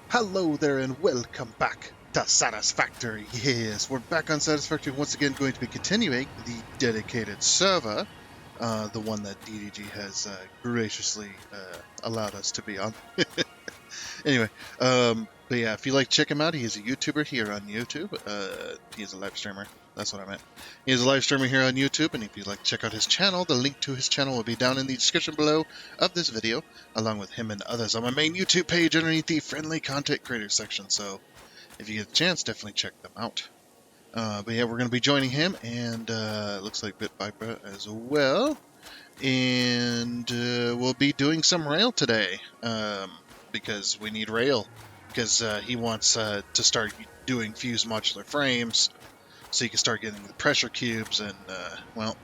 Hello there and welcome back to Satisfactory. Yes, we're back on Satisfactory once again, going to be continuing the dedicated server, the one that DDG has graciously allowed us to be on. Anyway, but yeah, if you like, check him out. He is a YouTuber here on YouTube. He is a live streamer. That's what I meant. He is a live streamer here on YouTube, and if you'd like to check out his channel, the link to his channel will be down in the description below of this video, along with him and others on my main YouTube page underneath the friendly content creator section. So if you get a chance, definitely check them out. But yeah, we're going to be joining him, and looks like Bit Viper as well. And we'll be doing some rail today, because we need rail, because he wants to start doing fused modular frames, so you can start getting the pressure cubes, and well,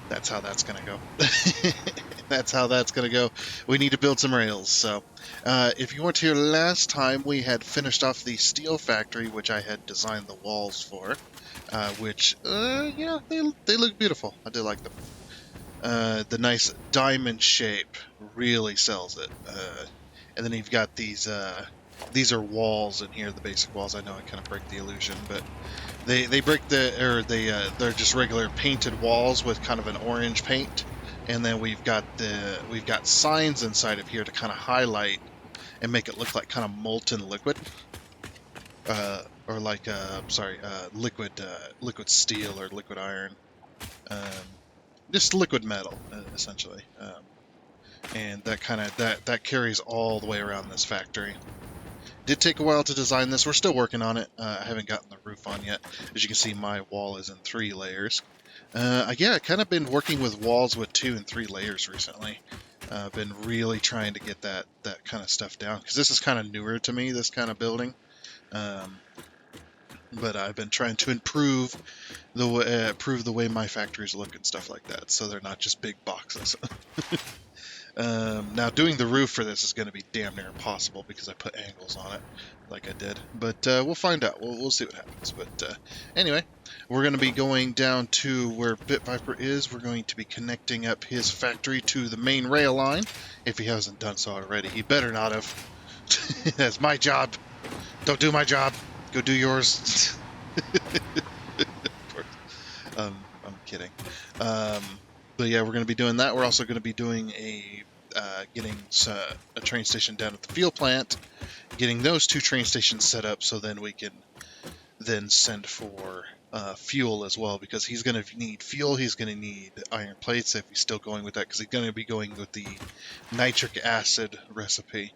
that's how that's going to go. That's how that's going to go. We need to build some rails. So if you weren't here last time, we had finished off the steel factory, which I had designed the walls for, which, yeah, they look beautiful. I do like them. The nice diamond shape really sells it. And then you've got these are walls in here, the basic walls. I know I kind of break the illusion, but they break they're just regular painted walls with kind of an orange paint. And then we've got signs inside of here to kind of highlight and make it look like kind of molten liquid. Or like liquid steel or liquid iron. Just liquid metal, essentially. And that carries all the way around this factory. Did take a while to design this. We're still working on it. I haven't gotten the roof on yet. As you can see, my wall is in 3 layers. Yeah, I've kind of been working with walls with 2 and 3 layers recently. I've been really trying to get that kind of stuff down, because this is kind of newer to me, this kind of building. But I've been trying to improve the way my factories look and stuff like that, so they're not just big boxes. Now, doing the roof for this is going to be damn near impossible because I put angles on it, like I did. But we'll find out. We'll see what happens. But anyway, we're going to be going down to where Bit Viper is. We're going to be connecting up his factory to the main rail line, if he hasn't done so already. He better not have. That's my job. Don't do my job. Go do yours. I'm kidding. But yeah, we're going to be doing that. We're also going to be doing getting a train station down at the fuel plant, getting those 2 train stations set up, so then we can then send for fuel as well, because he's going to need fuel. He's going to need iron plates if he's still going with that, because he's going to be going with the nitric acid recipe.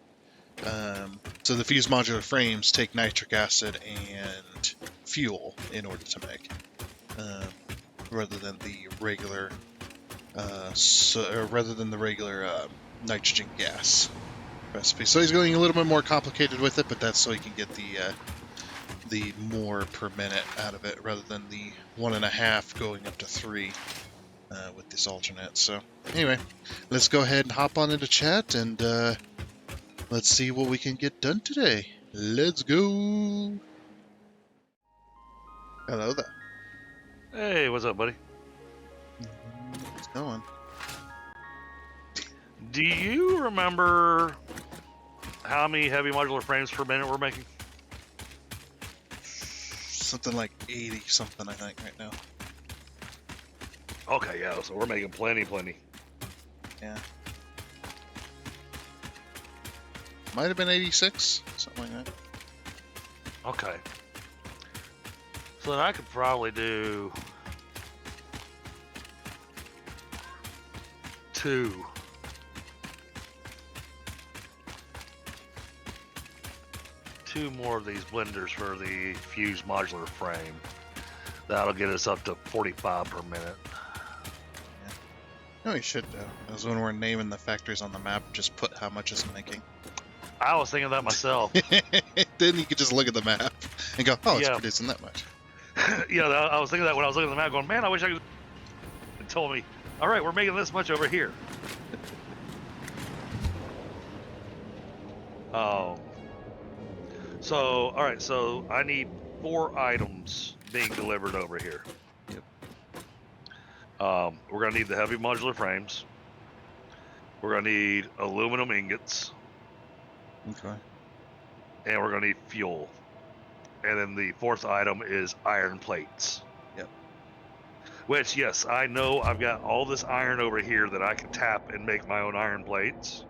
So the fused modular frames take nitric acid and fuel in order to make, rather than the regular nitrogen gas recipe. So he's going a little bit more complicated with it, but that's so he can get the more per minute out of it, rather than the 1.5 going up to 3 with this alternate. So anyway, let's go ahead and hop on into chat, and let's see what we can get done today. Let's go. Hello there. Hey, what's up, buddy? What's going? Do you remember how many heavy modular frames per minute we're making? Something like 80 something, I think, right now. Okay, yeah, so we're making plenty. Yeah. Might have been 86, something like that. Okay. So then I could probably do 2 more of these blenders for the fused modular frame. That'll get us up to 45 per minute. Yeah. No, we should do. Because when we're naming the factories on the map, just put how much it's making. I was thinking that myself. Then you could just look at the map and go, oh, it's Yeah. producing that much. Yeah, I was thinking that when I was looking at the map, going, man, I wish I could. It told me, all right, we're making this much over here. So, all right, so I need 4 items being delivered over here. Yep. We're gonna need the heavy modular frames. We're gonna need aluminum ingots. Okay. and we're going to need fuel. And then the fourth item is iron plates. Yep. Which, yes, I know I've got all this iron over here that I can tap and make my own iron plates.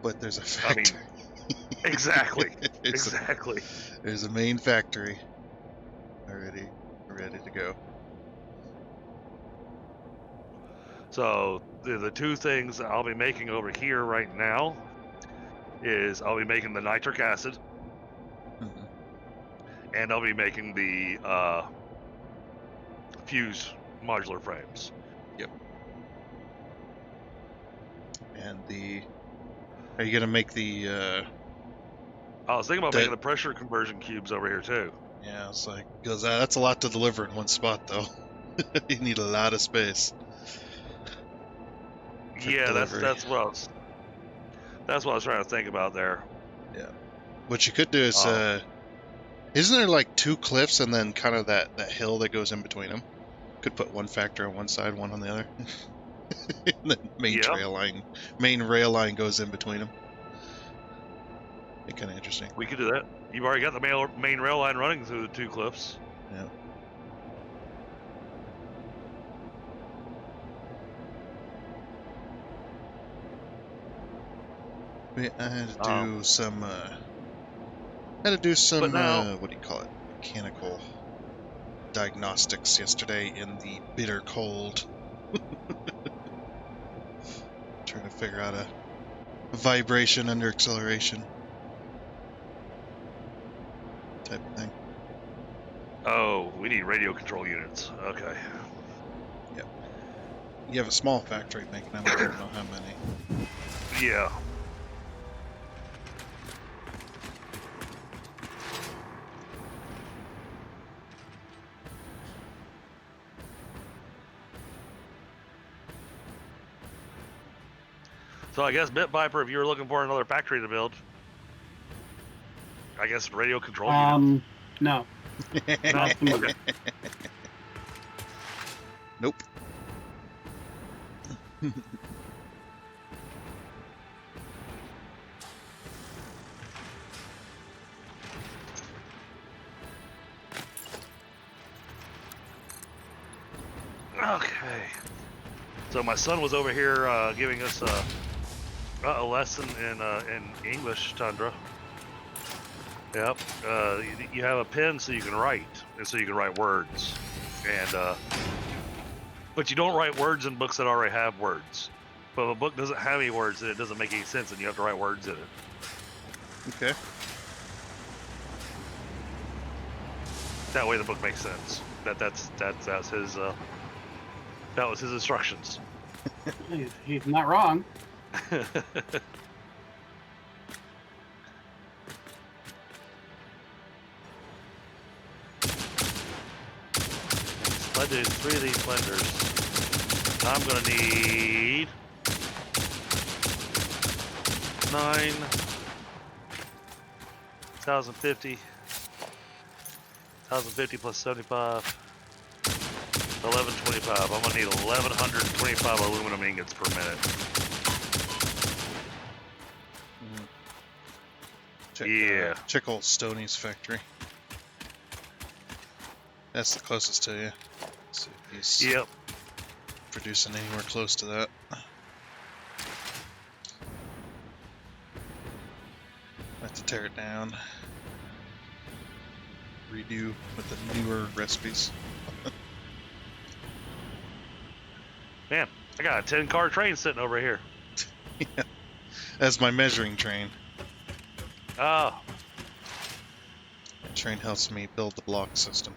But there's a I mean, factory. exactly. there's Exactly. There's a main factory already ready to go. So the two things that I'll be making over here right now is I'll be making the nitric acid, Mhm. and I'll be making the fuse modular frames. And are you gonna make the I was thinking about that? making the pressure conversion cubes over here too. Yeah, it's like because that's a lot to deliver in one spot, though. You need a lot of space for Yeah, delivery. that's what I was trying to think about there. Yeah. What you could do is, Um, isn't there like two cliffs and then kind of that hill that goes in between them? Could put one factory on one side, one on the other. And then yeah, main rail line goes in between them. Be kind of interesting. we could do that. You've already got the main rail line running through the two cliffs. Yeah. I had to do some. But now, what do you call it? Mechanical diagnostics yesterday in the bitter cold. Trying to figure out a vibration under acceleration type of thing. we need radio control units. Okay. Yep. You have a small factory making them. I don't know how many. Yeah. So I guess Bit Viper, if you were looking for another factory to build, I guess radio control unit. No. Not at the moment. Nope. Okay. So my son was over here giving us a lesson in English, Tundra. Yep. You have a pen so you can write, and so you can write words, and but you don't write words in books that already have words. But if a book doesn't have any words, then it doesn't make any sense, and you have to write words in it. Okay. That way, the book makes sense. That's his. That was his instructions. He's not wrong. I did 3 of these blenders. I'm gonna need 9,050 plus 75, 1125. I'm gonna need 1,125 aluminum ingots per minute. Yeah. Check old Stoney's factory. That's the closest to you. See if he's Yep. producing anywhere close to that. Have to tear it down. Redo with the newer recipes. Man, I got a 10-car train sitting over here. Yeah. That's my measuring train. Oh. That train helps me build the block system.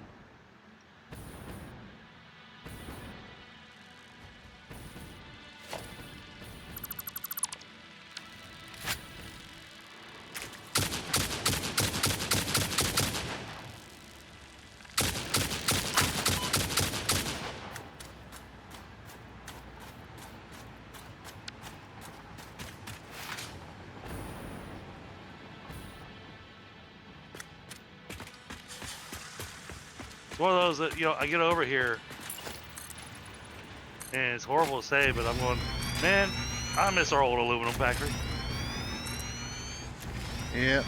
It's one of those that, I get over here, and it's horrible to say, but I'm going, man, I miss our old aluminum factory. Yeah.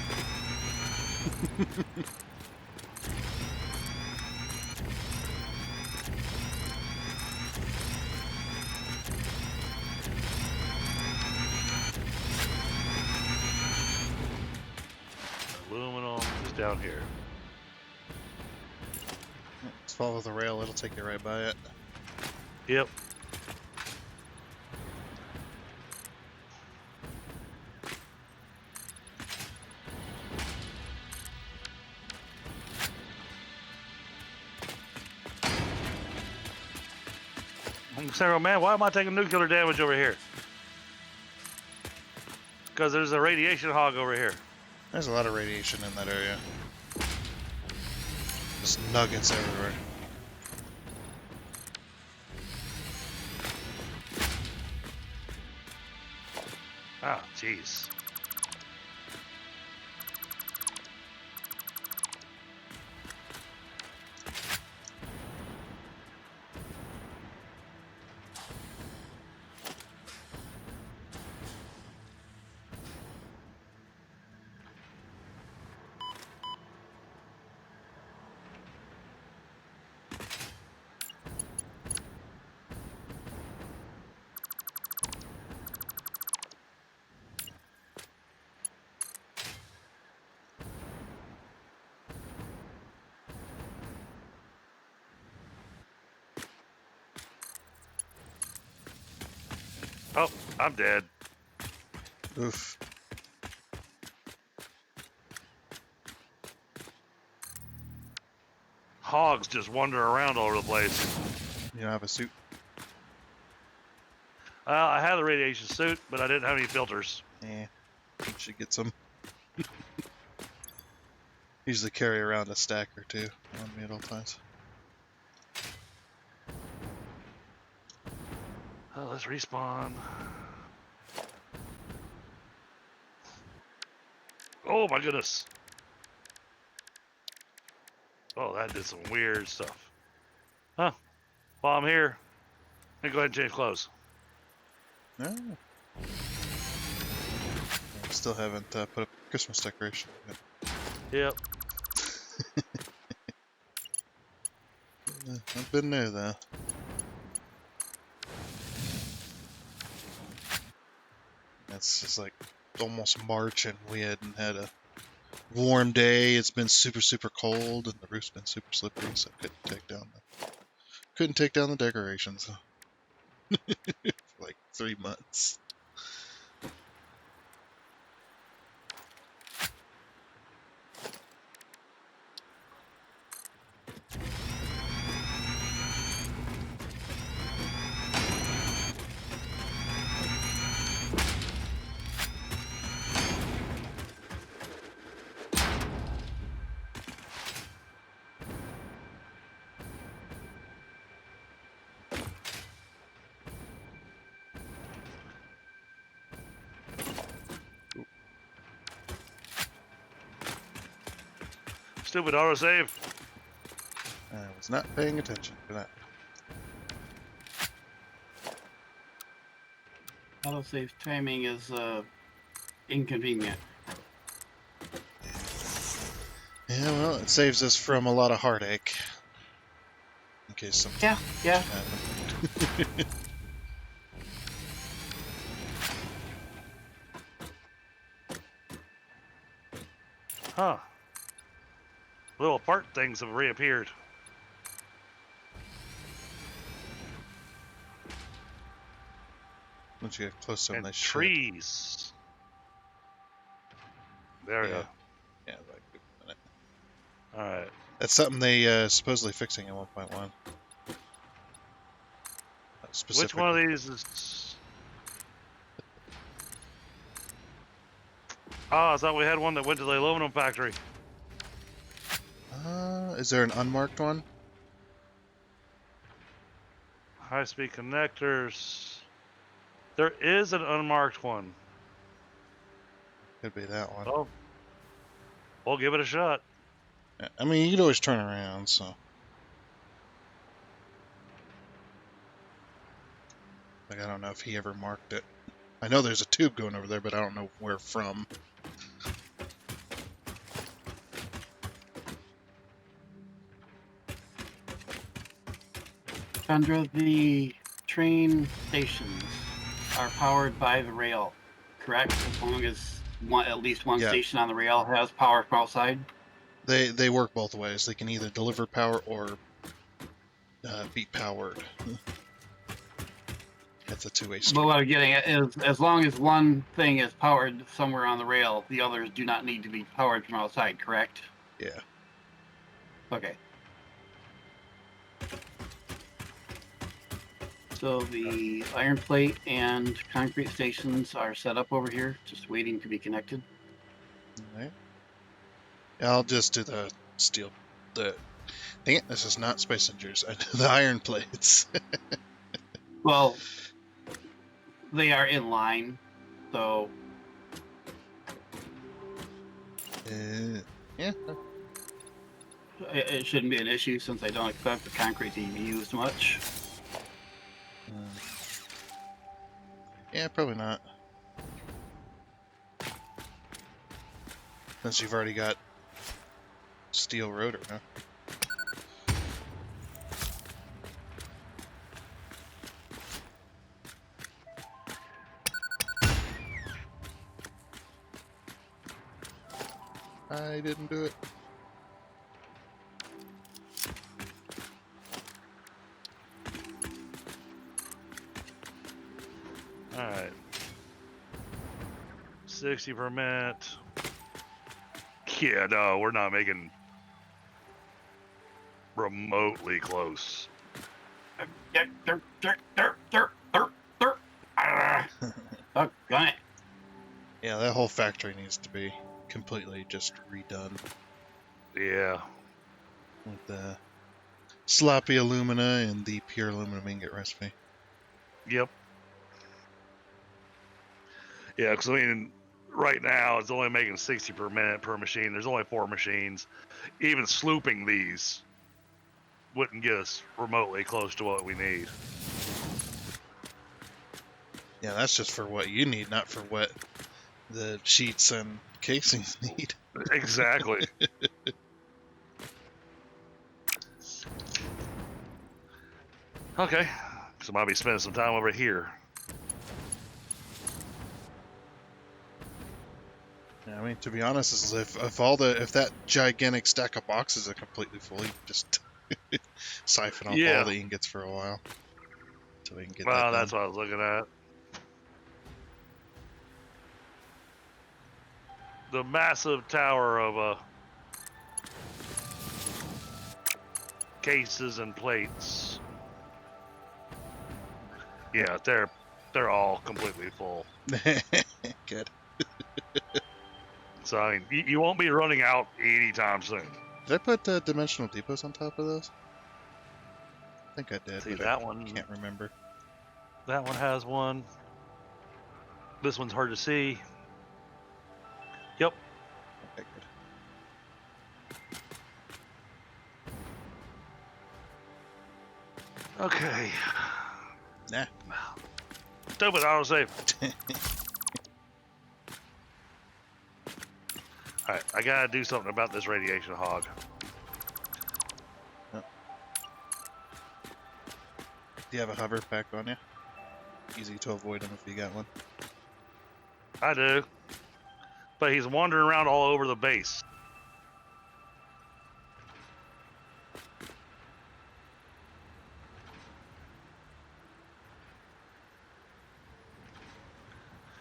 Aluminum is down here. Just follow the rail, it'll take you right by it. Yep. I'm saying, oh man, why am I taking nuclear damage over here? Because there's a radiation hog over here. There's a lot of radiation in that area. Just nuggets everywhere. Ah, jeez. Oh, I'm dead. Oof. Hogs just wander around all over the place. You don't have a suit? I had the radiation suit, but I didn't have any filters. Yeah. You should get some. Usually carry around a stack or two on me at all times. Let's respawn. Oh my goodness. Oh, that did some weird stuff. Huh. While I'm here, let me go ahead and change clothes. No. Still haven't put up Christmas decoration yet. Yep. I've been there though. It's just like almost March and we hadn't had a warm day. It's been super, super cold and the roof's been super slippery, so I couldn't take down the decorations for like 3 months. Stupid autosave. I was not paying attention for that. Autosave timing is inconvenient. Yeah, well, it saves us from a lot of heartache. In case something Yeah. happened. Huh. Little part things have reappeared. Once you get close to them, And they should. trees. There we Yeah. go. Yeah, like a minute. Alright. That's something they supposedly fixing in 1.1. Which one of these is... Oh, I thought we had one that went to the aluminum factory. Is there an unmarked one? High-speed connectors. There is an unmarked one. Could be that one. Oh. We'll give it a shot. Yeah, I mean, you could always turn around, so. Like, I don't know if he ever marked it. I know there's a tube going over there, but I don't know where from. Chandra, the train stations are powered by the rail, correct? As long as at least one Yeah. station on the rail has power from outside. They work both ways. They can either deliver power or be powered. It's a two-way But street. what I'm getting at is, as long as one thing is powered somewhere on the rail, the others do not need to be powered from outside, correct? Yeah. Okay. So the iron plate and concrete stations are set up over here, just waiting to be connected. All right. I'll just do the steel. Dang it! This is not Space Rangers. I do the iron plates. Well, they are in line, so Yeah. it shouldn't be an issue since I don't expect the concrete to be used much. Yeah, probably not. Since you've already got steel rotor, huh? I didn't do it. All right. 60 per minute. Yeah, no, we're not making remotely close. Oh, got it. Yeah, that whole factory needs to be completely just redone Yeah. with the sloppy alumina and the pure aluminum ingot recipe. Yep. Yeah, because I mean, right now it's only making 60 per minute per machine. There's only 4 machines. Even slooping these wouldn't get us remotely close to what we need. Yeah, that's just for what you need, not for what the sheets and casings need. Exactly. Okay, so I might be spending some time over here. Yeah, I mean, to be honest, is if that gigantic stack of boxes are completely full, you just siphon off all Yeah, the ingots for a while until we can get that well, done. that's what I was looking at. The massive tower of cases and plates. Yeah, they're all completely full. Good. So I mean, you won't be running out anytime soon. Did I put dimensional depots on top of those? I think I did, See, but I that one can't remember. has one. This one's hard to see. Yep. Okay, good. Okay. Nah. Stupid autosave. Alright, I gotta do something about this radiation hog. Oh. Do you have a hover pack on you? Easy to avoid him if you got one. I do. But he's wandering around all over the base.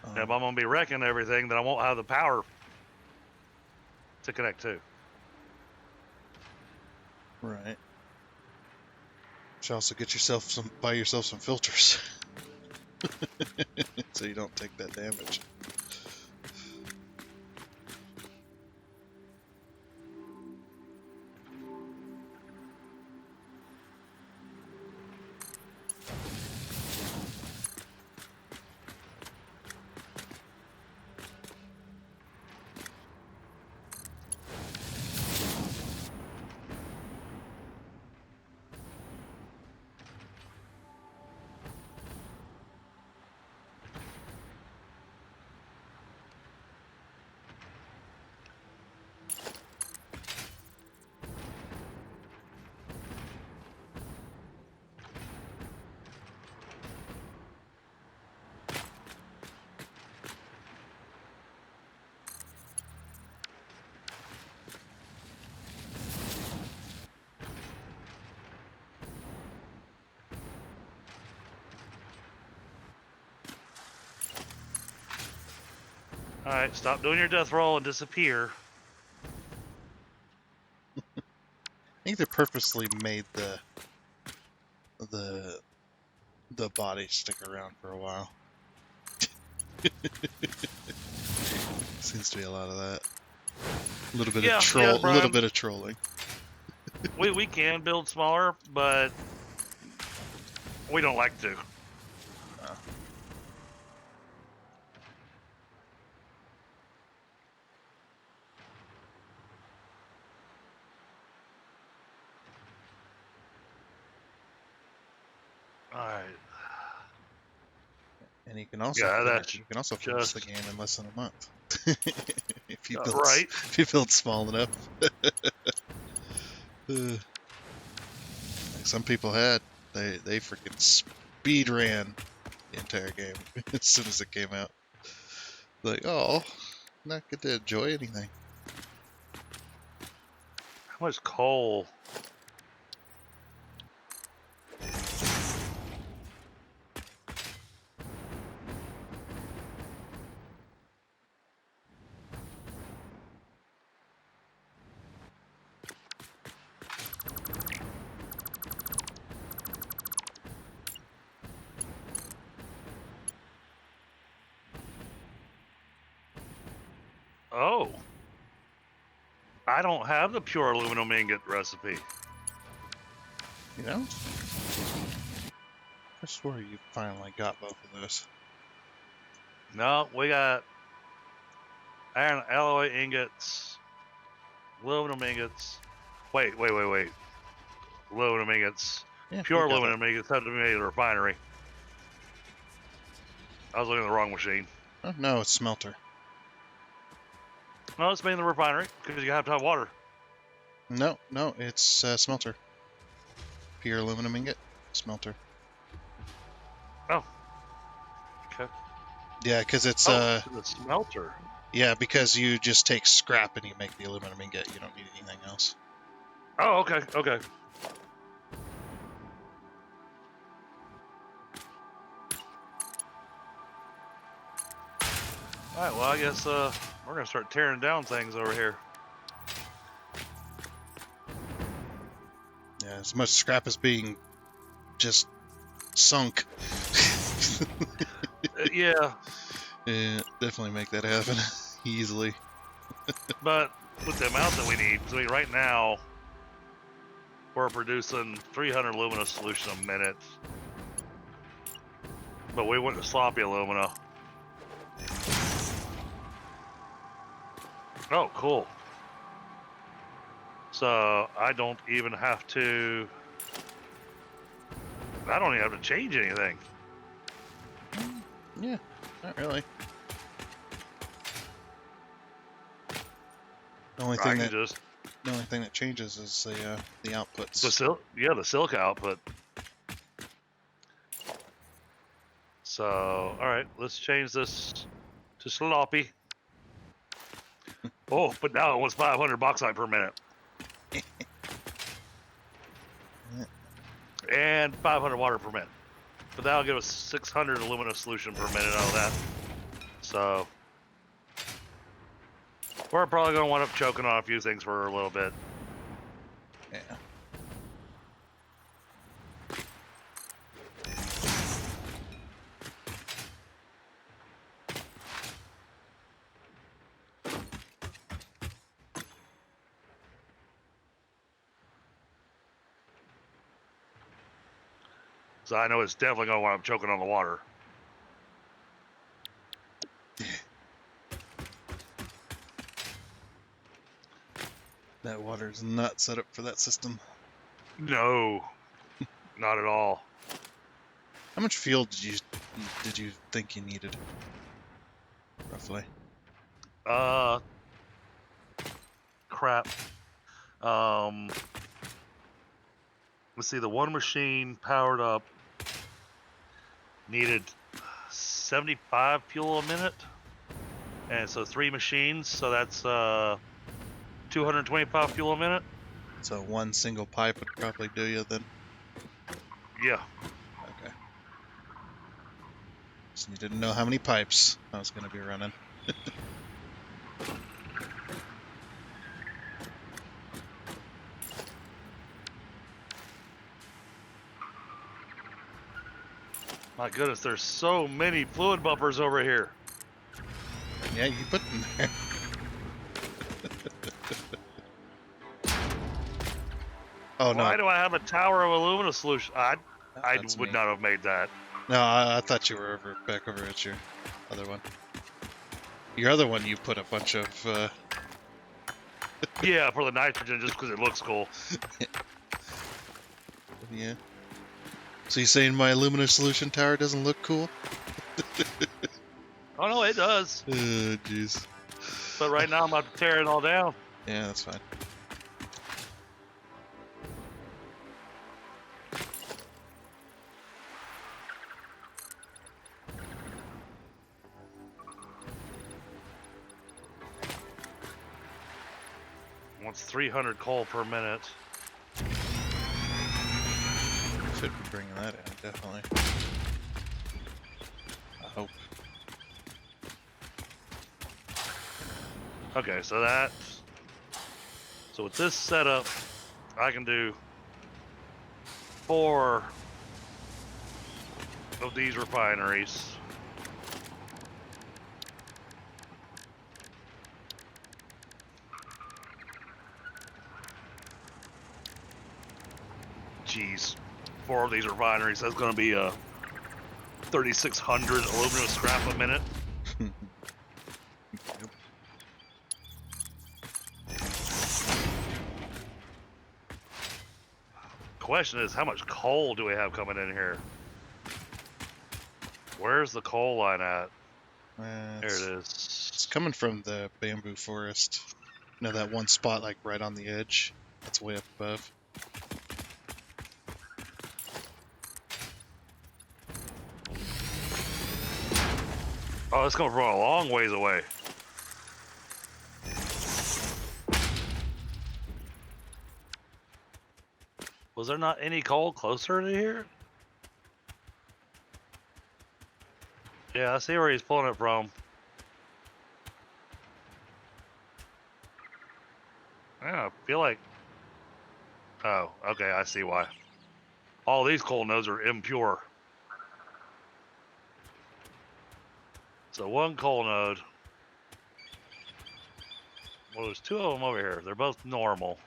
And if I'm gonna be wrecking everything, then I won't have the power to connect to. Right. Should also buy yourself some filters, so you don't take that damage. Alright, stop doing your death roll and disappear. I think they purposely made the the body stick around for a while. Seems to be a lot of that. A little bit of Yeah, a little Brian. bit of trolling. We can build smaller, but we don't like to. Uh, Alright. and you can also Yeah, finish. that's You can also finish the just game in less than a month right. if you build small enough. Like some people had, they freaking speed ran the entire game as soon as it came out. Like, oh, not get to enjoy anything. How much coal? Oh. I don't have the pure aluminum ingot recipe. You know? I swear you finally got both of those. No, we got iron alloy ingots, aluminum ingots. Wait. Aluminum ingots. Yeah, you Pure got that. aluminum ingots have to be made at a refinery. I was looking at the wrong machine. Oh, no, it's smelter. No, it's made in the refinery because you have to have water. No, it's smelter. Pure aluminum ingot, smelter. Oh. Okay. Yeah, because it's Oh, the smelter. yeah, because you just take scrap and you make the aluminum ingot. You don't need anything else. Oh, okay. All right. Well, I guess we're gonna start tearing down things over here. Yeah, as much scrap as being just sunk. Yeah, Yeah, definitely make that happen easily. but with the amount that we need, so right now we're producing 300 alumina solution a minute, but we went to sloppy alumina. Oh, cool. So I don't even have to. I don't even have to change anything. Yeah, not really. The only I thing can that just changes is the outputs. the silica output. So all right, let's change this to sloppy. Oh, but now it was 500 bauxite per minute. And 500 water per minute. But that'll give us 600 alumina solution per minute out of that. So we're probably going to wind up choking on a few things for a little bit. Yeah. So I know it's definitely going to wind up choking on the water. That water's not set up for that system. No, not at all. How much fuel did you think you needed? Roughly. Crap. Let's see, the one machine powered up needed 75 fuel a minute. And so 3 machines, so that's 225 fuel a minute. So one single pipe would probably do you then. Yeah. Okay. Just needed to know how many pipes I was going to be running. My goodness, there's so many fluid buffers over here. Yeah, you put them there. Oh no, Why do I have a tower of alumina solution? I that's would me. not have made that. No, I thought you were back over at your other one. Your other one, you put a bunch of. Yeah, for the nitrogen, just because it looks cool. Yeah. So you saying my aluminum solution tower doesn't look cool? Oh no, it does. Oh, jeez. But right now I'm about to tear it all down. Yeah, that's fine. Wants 300 coal per minute. Should be bringing that in, definitely. I hope. Okay, so with this setup, I can do 4 of these refineries. Jeez, 4 of these refineries. That's going to be 3,600 aluminum scrap a minute. Yep. Question is, how much coal do we have coming in here? Where's the coal line at? There It's, it it's is. coming from the bamboo forest. You know that one spot, like right on the edge? That's way up above. Oh, it's coming from a long ways away. Was there not any coal closer to here? Yeah, I see where he's pulling it from. Yeah, I feel like... Oh, okay, I see why. All these coal nodes are impure. So one coal node. Well, there's 2 of them over here. They're both normal.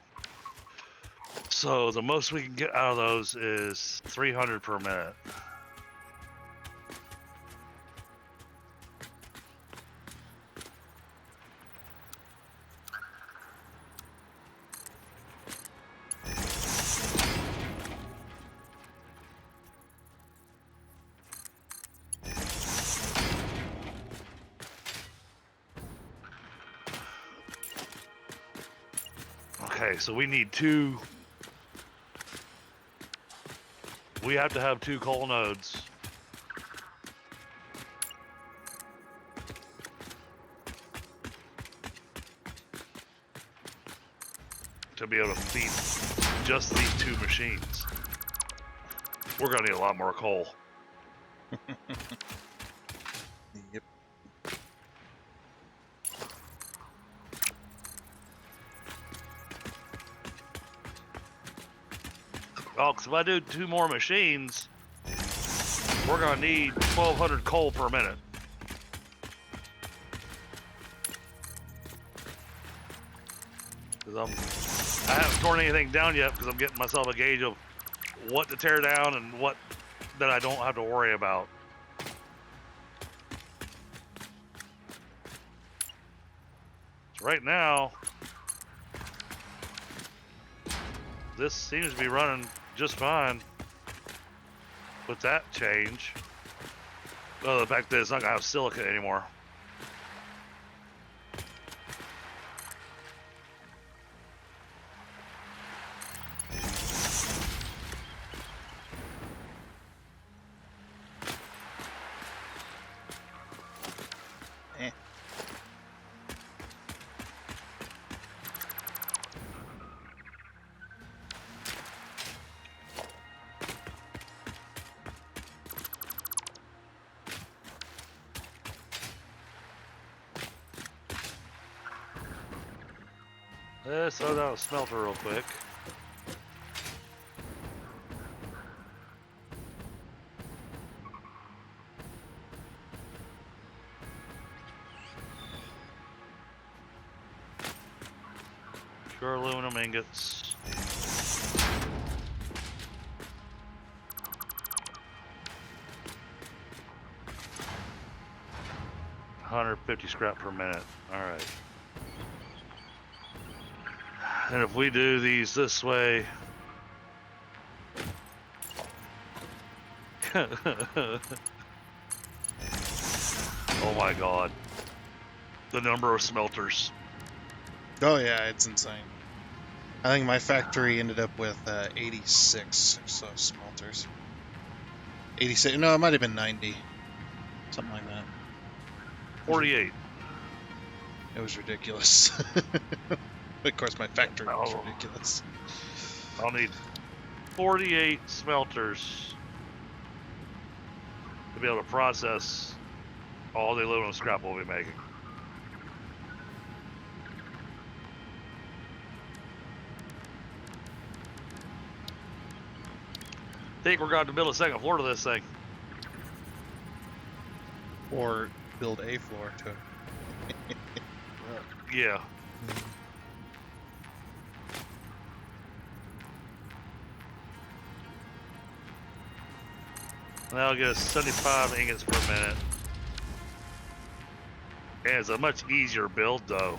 So the most we can get out of those is 300 per minute. Okay, so we need 2. We have to have 2 coal nodes. To be able to feed just these 2 machines. We're gonna need a lot more coal. Yep. Oh, because if I do 2 more machines, we're gonna need 1,200 coal per minute. Because I haven't torn anything down yet because I'm getting myself a gauge of what to tear down and what that I don't have to worry about. So right now, this seems to be running just fine with that change. Oh, the fact that it's not gonna have silica anymore. Eh. Let's throw down a smelter real quick. Pure aluminum ingots. $150 scrap per minute. All right. And if we do these this way, oh my God, the number of smelters. Oh yeah, it's insane. I think my factory ended up with 86 or so smelters. 86? No, it might have been 90, something like that. 48. It was ridiculous. Of course, my factory was Oh, ridiculous. I'll need 48 smelters to be able to process all the aluminum scrap we'll be making. Think we're going to build a second floor to this thing. Or build a floor to it. Yeah. And that'll get us 75 ingots per minute. And it's a much easier build, though.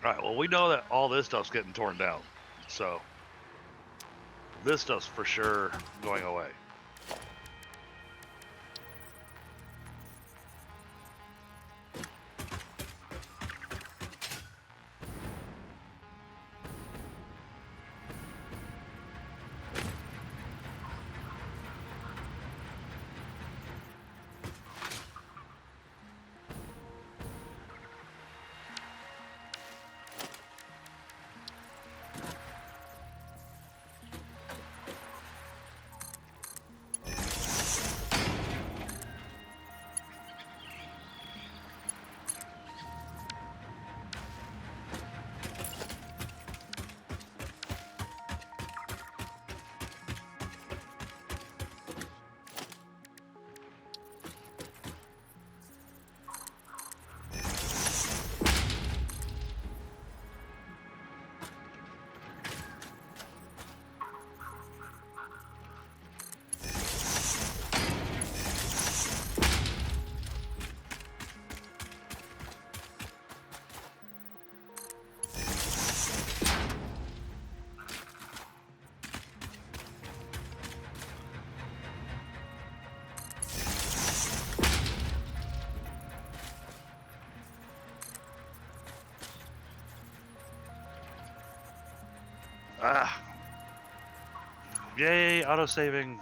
Alright, well, we know that all this stuff's getting torn down. So, this stuff's for sure going away. Ah. Yay, auto-saving.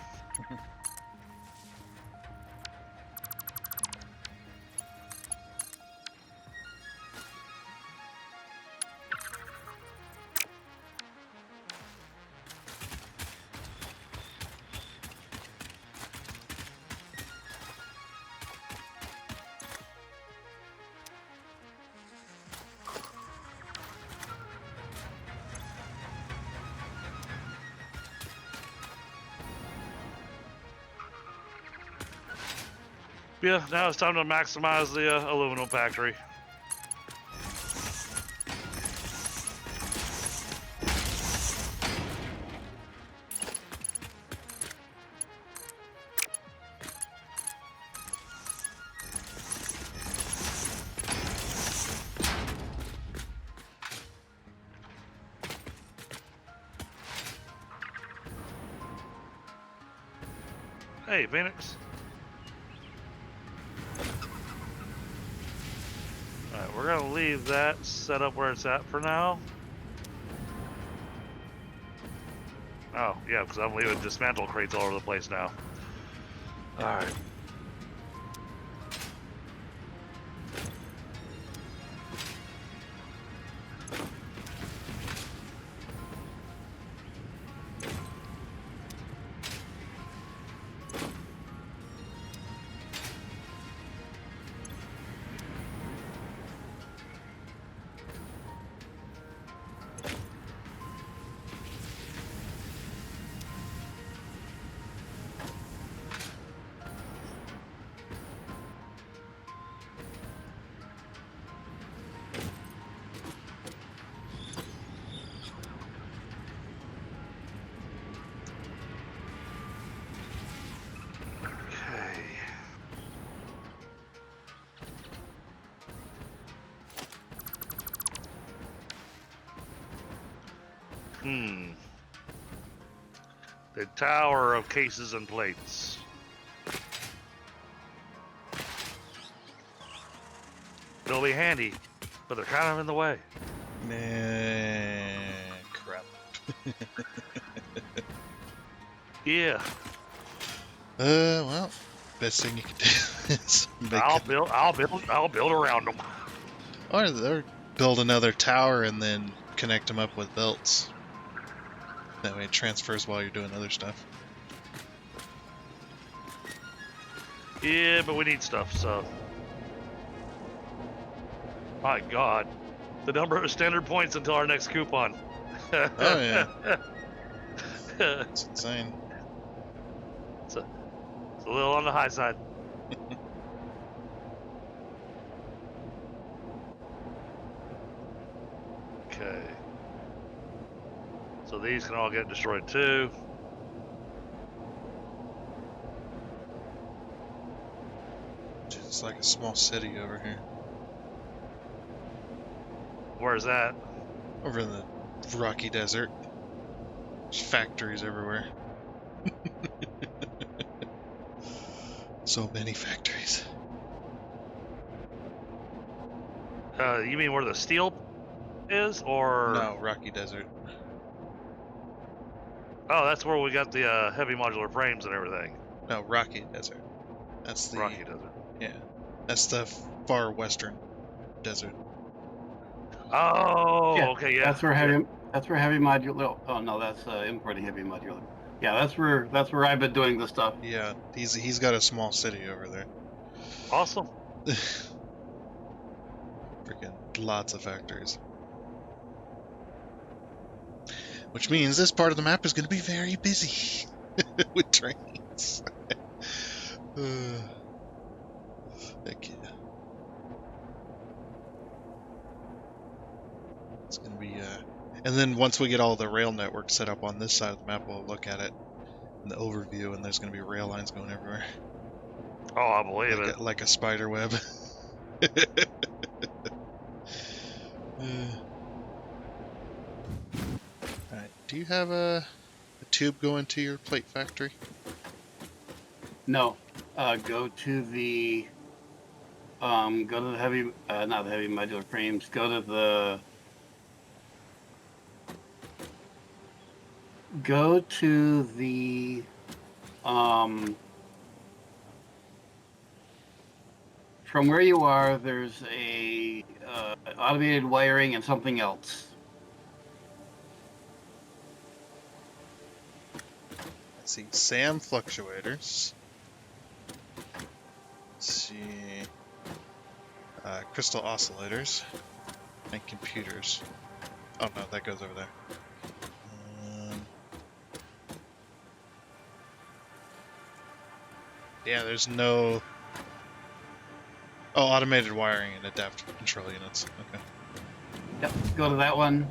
Yeah, now it's time to maximize the aluminum factory. Hey, Phoenix. Alright, we're gonna leave that set up where it's at for now. Oh, yeah, because I'm leaving dismantle crates all over the place now. Alright. The tower of cases and plates. They'll be handy, but they're kind of in the way. Crap. Yeah. Well, best thing you can do is make I'll build around them. or build another tower and then connect them up with belts. That way it transfers while you're doing other stuff. Yeah, but we need stuff, so. My God. The number of standard points until our next coupon. Oh yeah, it's insane. It's a little on the high side. Okay. So these can all get destroyed too. It's like a small city over here. Where's that? Over in the rocky desert. There's factories everywhere. So many factories. You mean where the steel is, or? No, rocky desert. Oh, that's where we got the heavy modular frames and everything. No, rocky desert. That's the Rocky Desert. Yeah, that's the far western desert. Oh, Yeah, okay, yeah. That's where heavy. That's where heavy modular. Oh no, that's importing heavy modular. Yeah, that's where I've been doing the stuff. Yeah, he's got a small city over there. Awesome. Freaking lots of factories. Which means this part of the map is going to be very busy with trains. Heck yeah. It's going to be, and then once we get all the rail network set up on this side of the map, we'll look at it in the overview, and there's going to be rail lines going everywhere. Oh, I believe it. Like a spider web. Alright, do you have a tube going to your plate factory? No, go to the heavy, not the heavy modular frames. Go to the from where you are. There's a automated wiring and something else. Let's see, SAM fluctuators. Let's see, crystal oscillators and computers. Oh no, that goes over there. Yeah, there's no. Oh, automated wiring and adaptive control units. Okay. Yep, go to that one,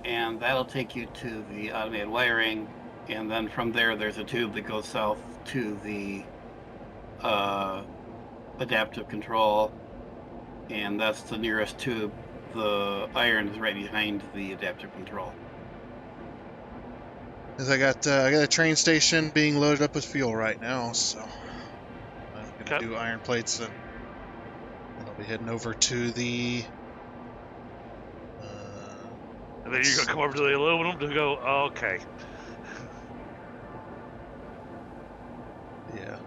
and that'll take you to the automated wiring, and then from there, there's a tube that goes south to the adaptive control, and that's the nearest tube. The iron is right behind the adaptive control. Cause I got a train station being loaded up with fuel right now, so I'm gonna do iron plates, and I'll be heading over to the. And then you're gonna come over to the aluminum to go. Oh, okay. Yeah.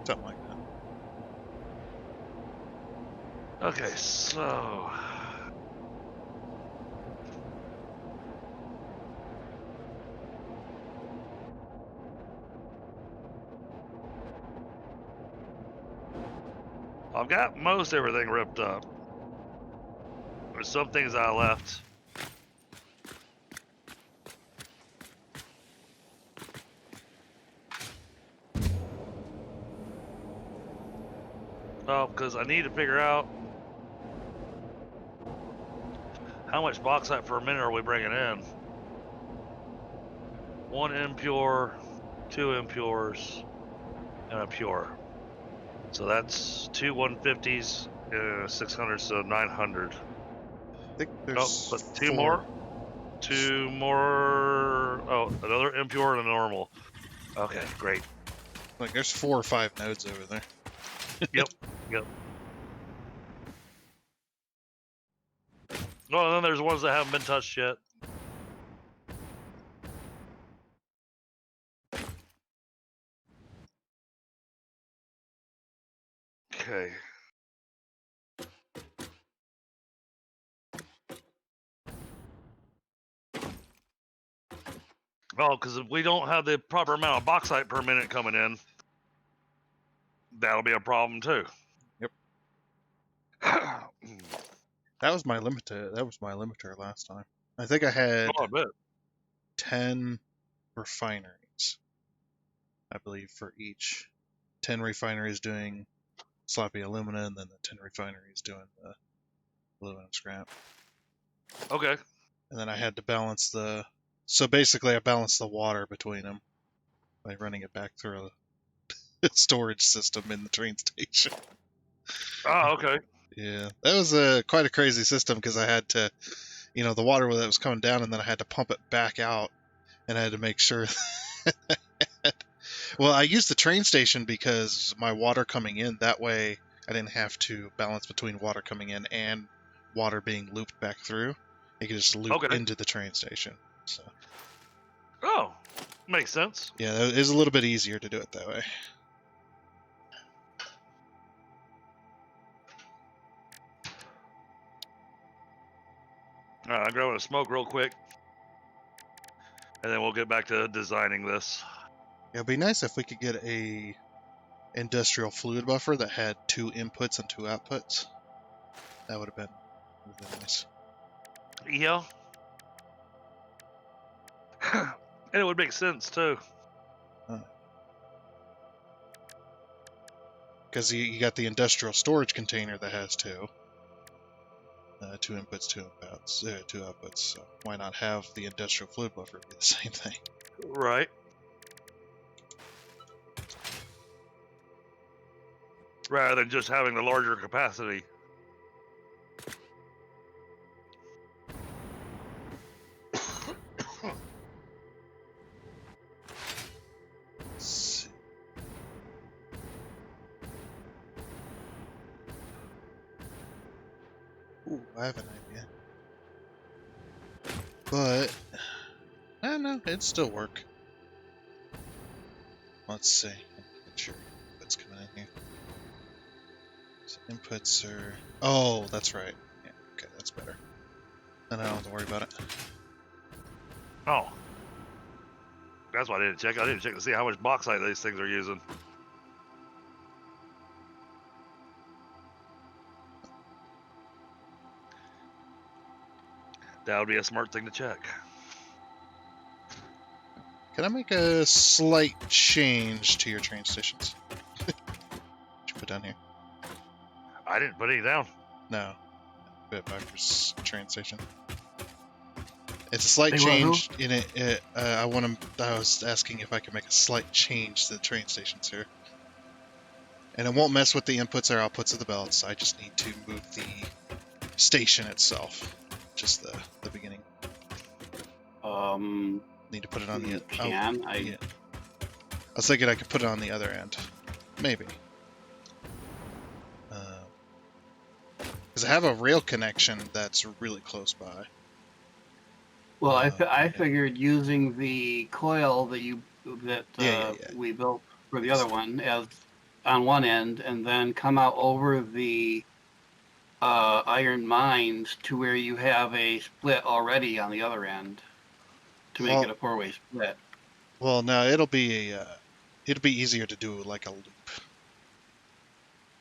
Something like that. Okay, so. I've got most everything ripped up. There's some things I left. Oh, because I need to figure out how much bauxite per minute are we bringing in. 1 impure, 2 impures, and a pure. So that's 2 150s 600, so 900. I think Oh, there's but two 4. more. Two more. Oh, another impure and a normal. Okay, great. Like there's 4 or 5 nodes over there. Yep, yep. Oh, and then there's ones that haven't been touched yet. Okay. Oh, because if we don't have the proper amount of bauxite per minute coming in, that'll be a problem too. Yep. Oh, That was my limiter. That was my limiter last time. I think I had I bet. 10 refineries, I believe, for each. 10 refineries doing sloppy alumina, and then the 10 refineries doing the aluminum scrap. Okay. And then I had to balance the. So basically, I balanced the water between them by running it back through a storage system in the train station. Oh, okay. Yeah, that was quite a crazy system because I had to, the water that was coming down, and then I had to pump it back out, and I had to make sure. Well, I used the train station because my water coming in, that way I didn't have to balance between water coming in and water being looped back through. It could just loop Okay. into the train station. So Oh, makes sense. yeah, it is a little bit easier to do it that way. All right, I'm grabbing a smoke real quick, and then we'll get back to designing this. It'd be nice if we could get a industrial fluid buffer that had 2 inputs and 2 outputs. That would have been really nice. Yeah. And it would make sense too. Because you got the industrial storage container that has 2. 2 inputs, 2 outputs. So why not have the industrial fluid buffer be the same thing? Right. Rather than just having the larger capacity. Let's see. Ooh, I have an idea. But I don't know, it'd still work. Let's see. Make sure inputs coming in here. So inputs are. Oh, that's right. Yeah, okay, that's better. Then I don't have to worry about it. Oh. That's why I didn't check. I didn't check to see how much bauxite these things are using. That would be a smart thing to check. Can I make a slight change to your train stations? What you put down here? I didn't put any down. No. Bit backwards train station. It's a slight Hey, wahoo. change in it. I was asking if I could make a slight change to the train stations here. And it won't mess with the inputs or outputs of the belts. I just need to move the station itself. Just the beginning. Need to put it on the You end. can. Yeah. I was thinking I could put it on the other end. Maybe. Because I have a rail connection that's really close by. Well, I figured using the coil that Yeah. we built for the other one as on one end, and then come out over the iron mines to where you have a split already on the other end to make it a 4-way split. Well, no, it'll be easier to do like a loop.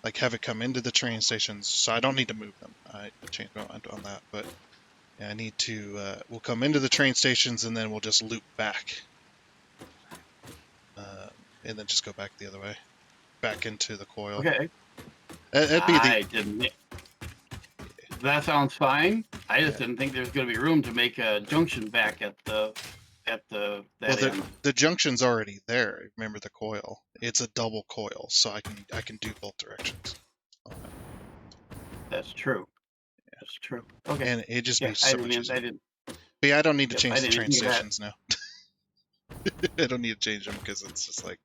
Like have it come into the train stations, so I don't need to move them. I changed my mind on that, but yeah, I need to. We'll come into the train stations and then we'll just loop back, and then just go back the other way, back into the coil. Okay. That'd be I didn't. That sounds fine. I just didn't think there's going to be room to make a junction back at the end. The junction's already there. Remember the coil? It's a double coil, so I can do both directions. That's true. That's true. Okay. And it just Yeah, makes I so much didn't. I easier. didn't. But yeah, I don't need to Yep, I change the didn't train think of that. stations now. I don't need to change them because it's just like,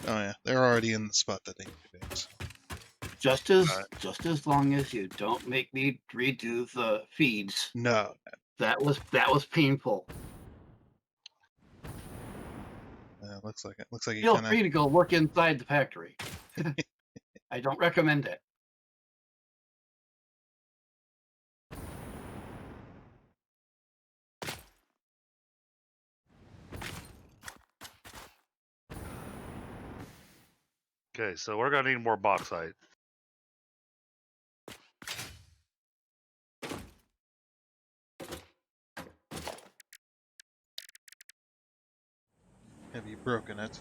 oh yeah, they're already in the spot that they need to be. So. Just as long as you don't make me redo the feeds. No. That was painful. Looks like it. Looks like you Feel kind of. free to go work inside the factory. I don't recommend it. Okay, so we're gonna need more bauxite. Have you broken it?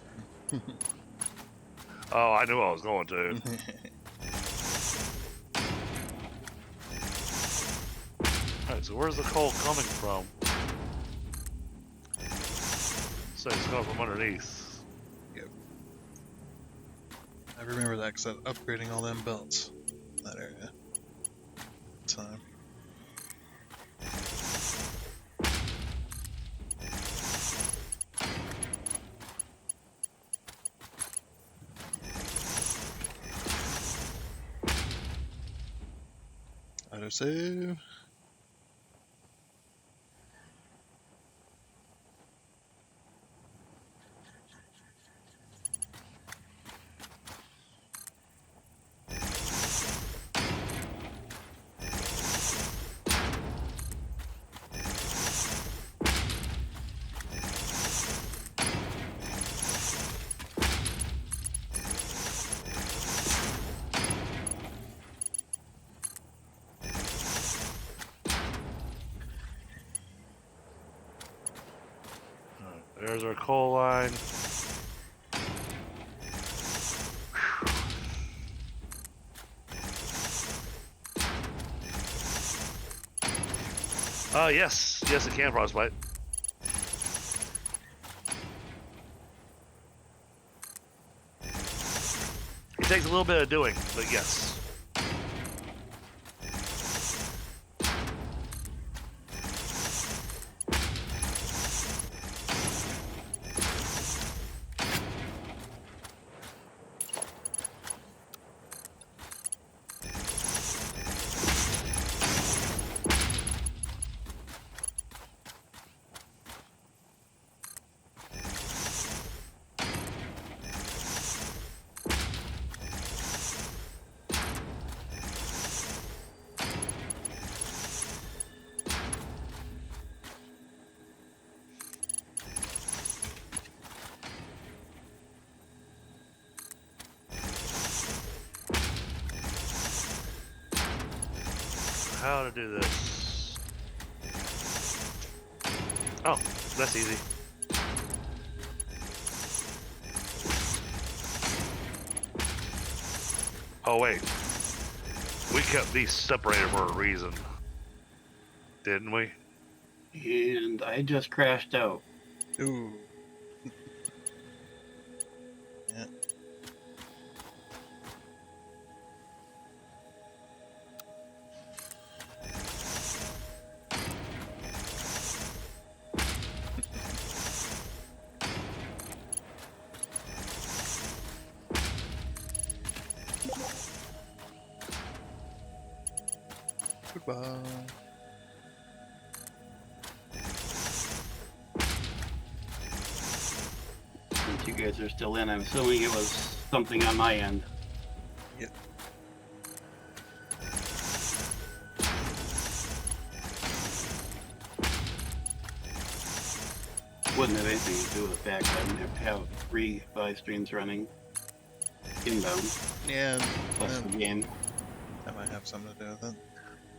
Oh, I knew I was going to. Alright, so where's the coal coming from? So it's coming from underneath. Yep. I remember that because I'm upgrading all them belts in that area. Time. Autosave. There's our coal line. Yes, it can frostbite. It takes a little bit of doing, but yes. How to do this? Oh, that's easy. Oh wait, we kept these separated for a reason, didn't we? And I just crashed out. Ooh. Yeah. Goodbye. Since you guys are still in, I'm assuming it was something on my end. Yep. Wouldn't have anything to do with the fact that I didn't have to have 3 live streams running inbound, Yeah. plus the game. That might have something to do with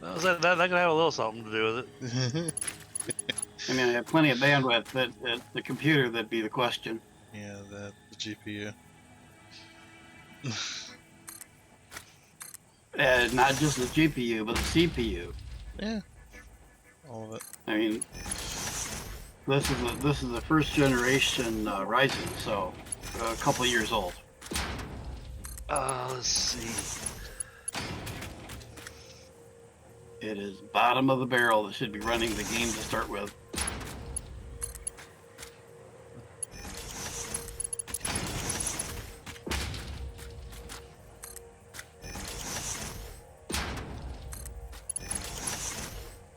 That could have a little something to do with it. it. I mean, I have plenty of bandwidth, but the computer, that'd be the question. Yeah, the GPU. Not just the GPU, but the CPU. Yeah. All of it. I mean, this is a first generation Ryzen, so a couple years old. Let's see. It is bottom of the barrel that should be running the game to start with.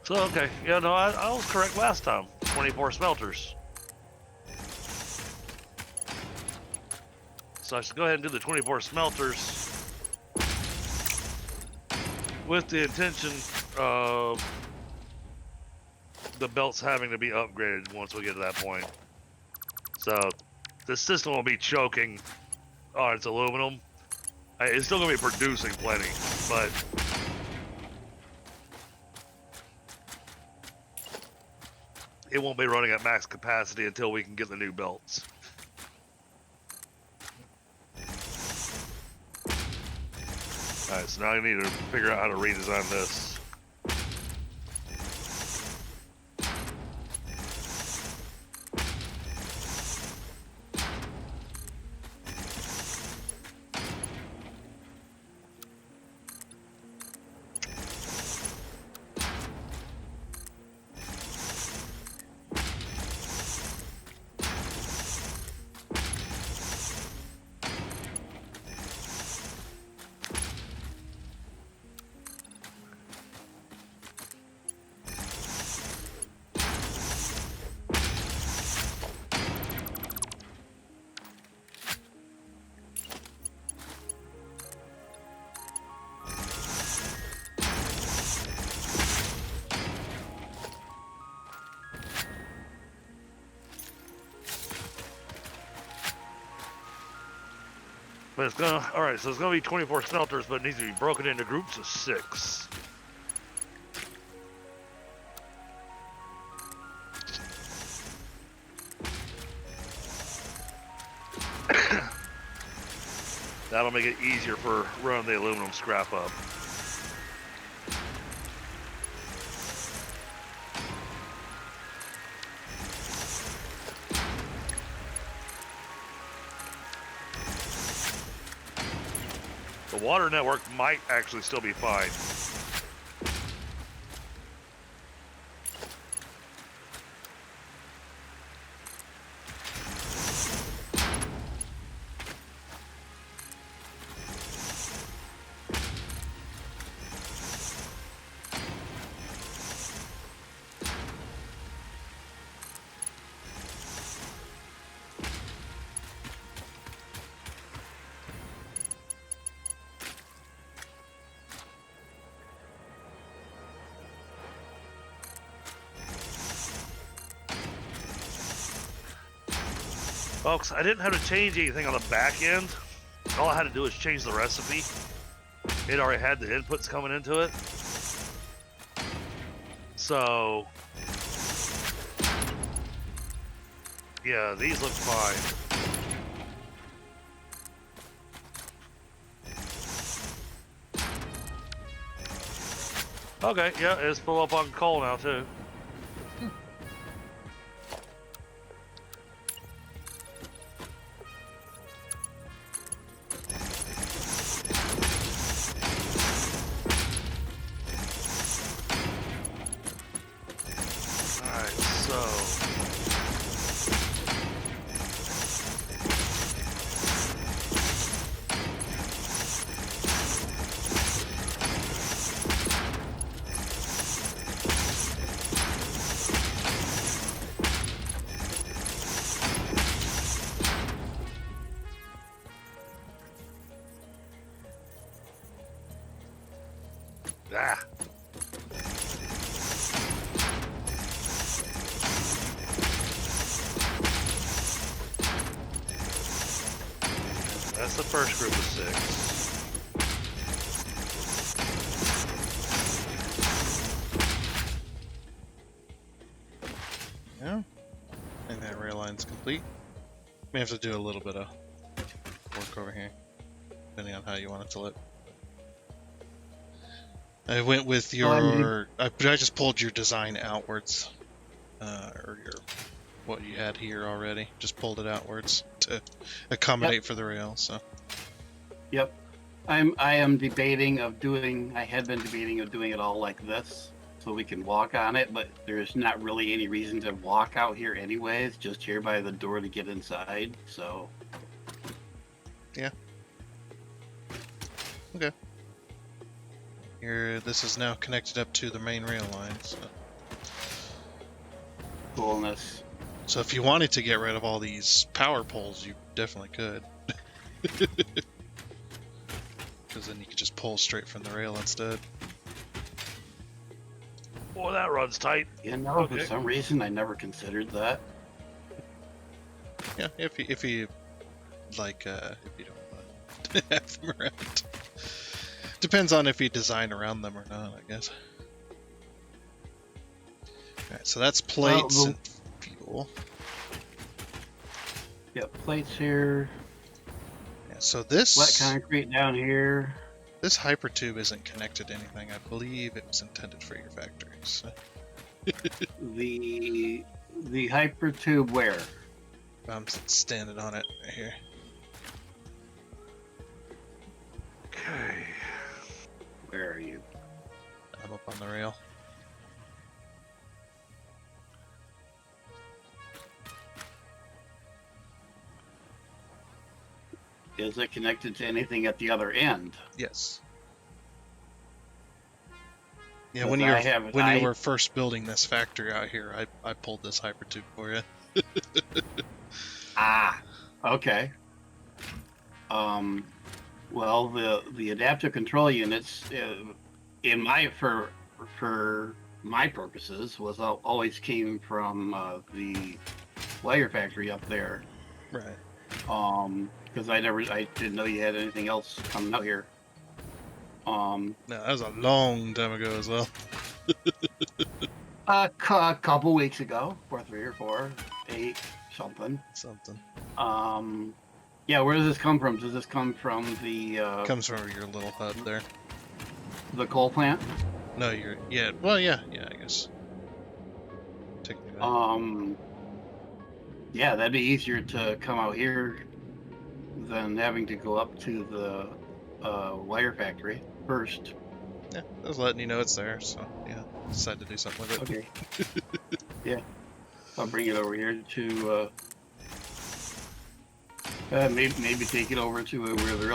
So, okay. Yeah, no, I was correct last time. 24 smelters. So I should go ahead and do the 24 smelters with the intention of the belts having to be upgraded once we get to that point. So the system will be choking on its aluminum. It's still going to be producing plenty, but it won't be running at max capacity until we can get the new belts. Alright, so now I need to figure out how to redesign this. But it's gonna, alright, so it's gonna be 24 smelters, but it needs to be broken into groups of 6. That'll make it easier for running the aluminum scrap up. The water network might actually still be fine. Folks, I didn't have to change anything on the back end. All I had to do was change the recipe. It already had the inputs coming into it. So, yeah, these look fine. Okay, yeah, it's full up on coal now too. Ah. That's the first group of 6. Yeah. And that rail line's complete. May have to do a little bit of work over here, depending on how you want it to look. I went with your. I just pulled your design outwards, or your what you had here already. Just pulled it outwards to accommodate for the rail. So. Yep. I am debating of doing. I had been debating of doing it all like this, so we can walk on it. But there's not really any reason to walk out here anyways. Just here by the door to get inside. So Yeah. Okay. Here, this is now connected up to the main rail line. coolness. So if you wanted to get rid of all these power poles, you definitely could. Because then you could just pull straight from the rail instead. Boy, that runs tight. You know, for some reason I never considered that. Yeah, if you like, if you don't want to have them around. Depends on if you design around them or not, I guess. Alright, so that's plates and fuel. Yep, plates here. Yeah, so this Wet concrete down here. This hypertube isn't connected to anything. I believe it was intended for your factory. So. The hypertube where? I'm standing on it right here. Okay. Where are you? I'm up on the rail. Is it connected to anything at the other end? Yes. Yeah, Because when you were first building this factory out here, I pulled this hypertube for you. Ah, okay. Well, the adaptive control units, in my for my purposes, was always came from the wire factory up there. Right. Because I didn't know you had anything else coming out here. No, that was a long time ago as well. A couple weeks ago, or 3 or 4, 8, something. Yeah, where does this come from? Does this come from the Comes from your little hub there. the coal plant? No, yeah, I guess. Take me back. Yeah, that'd be easier to come out here than having to go up to the wire factory first. Yeah, I was letting you know it's there, so yeah, decided to do something with it. Okay. Yeah, I'll bring it over here to maybe take it over to where the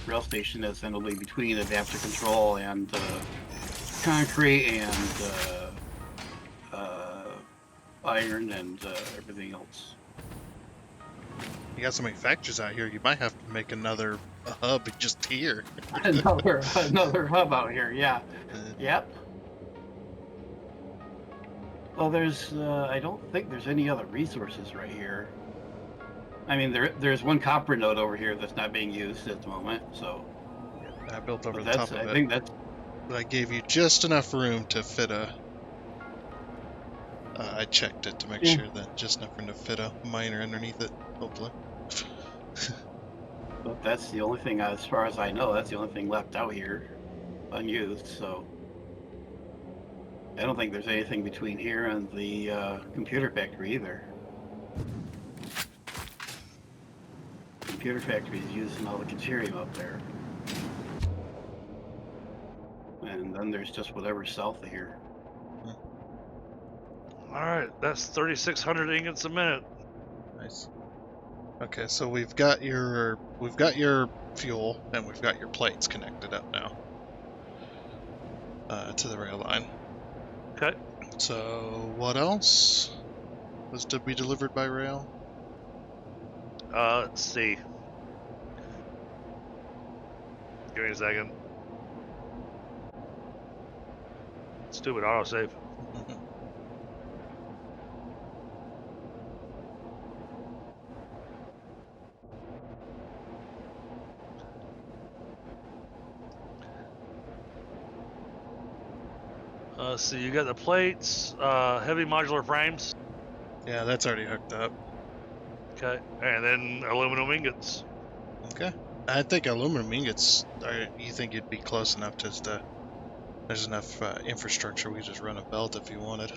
rail station is, and it'll be between adaptive control and concrete and iron and everything else. You got so many factories out here, you might have to make another hub just here. another hub out here, yeah. Yep. Well, there's I don't think there's any other resources right here. I mean, there's one copper node over here that's not being used at the moment, so. I built over But the top of I it. think that's. But I gave you just enough room to fit a. I checked it to make sure that just enough room to fit a miner underneath it, hopefully. But that's the only thing, as far as I know, that's the only thing left out here, unused. So I don't think there's anything between here and the computer factory either. Computer factory is using all the deuterium up there, and then there's just whatever's south of here. All right, that's 3,600 ingots a minute. Nice. Okay, so we've got your fuel and we've got your plates connected up now to the rail line. Okay. So what else was to be delivered by rail? Let's see. Give me a second. Stupid autosave. So you got the plates, heavy modular frames. Yeah, that's already hooked up. Okay, and then aluminum ingots. Okay. I think aluminum ingots, you think you'd be close enough there's enough infrastructure, we could just run a belt if you wanted.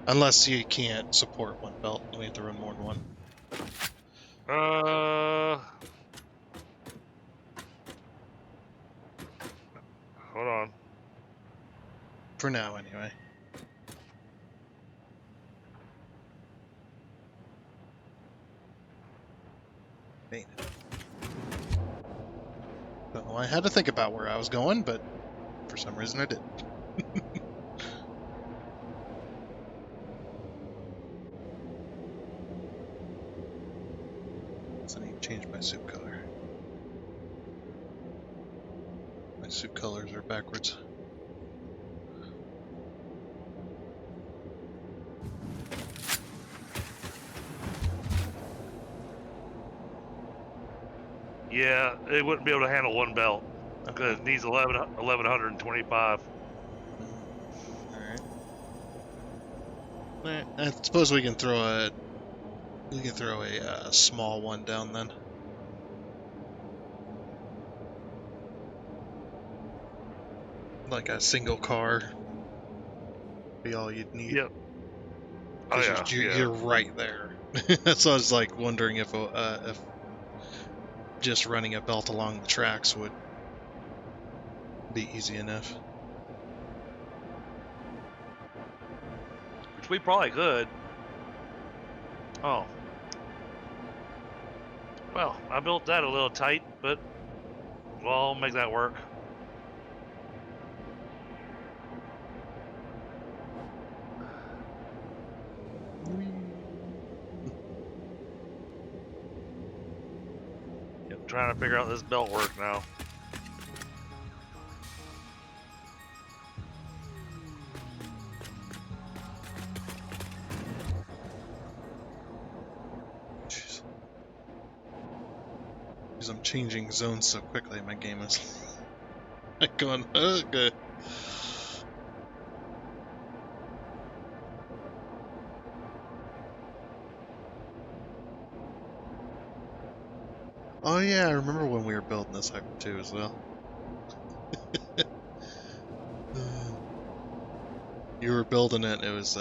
Unless you can't support one belt, we have to run more than one. For now, anyway. Man. Don't know why I had to think about where I was going, but for some reason I did. So I need to change my suit color. My suit colors are backwards. Yeah, it wouldn't be able to handle one belt because it needs 1125. Alright. I suppose we can throw a small one down then. Like a single car. Be all you'd need. Yep. Oh Because yeah, you're right there. So I was like wondering if just running a belt along the tracks would be easy enough. which we probably could. Oh. Well, I built that a little tight, but well, I'll make that work. Yep, trying to figure out this belt work now. Jeez. Because I'm changing zones so quickly, my game is like going, okay. Oh yeah, I remember when we were building this Hyper 2 as well. You were building it, it was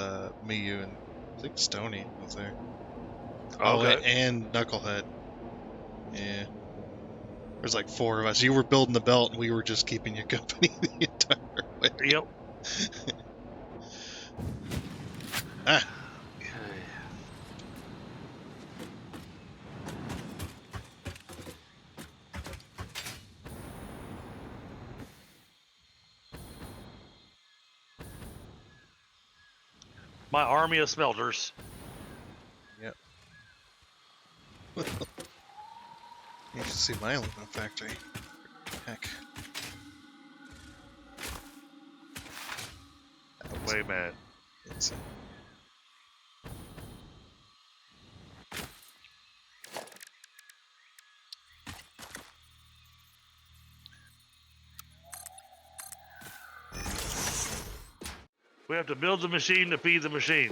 me, you, and I think Stony was there. Oh, Okay. and Knucklehead. Yeah. There's like 4 of us. You were building the belt, and we were just keeping you company the entire way. Yep. Ah, Okay. My army of smelters. yep. You should see my aluminum factory. Heck. Wait a minute. Insane. We have to build the machine to feed the machine.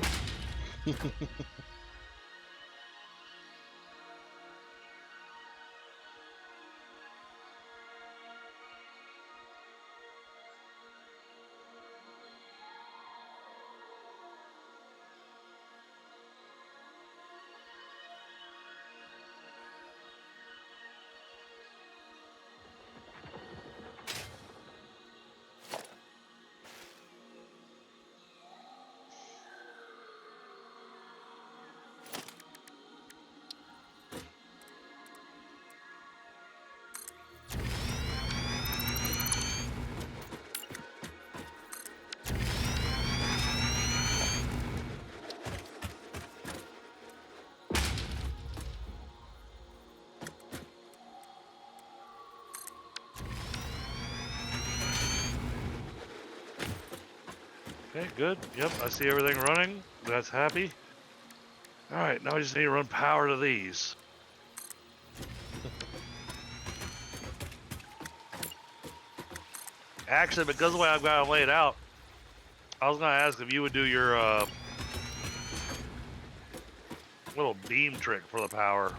Okay, good. Yep, I see everything running. That's happy. All right, now we just need to run power to these. Actually, because of the way I've got it laid out, I was going to ask if you would do your little beam trick for the power.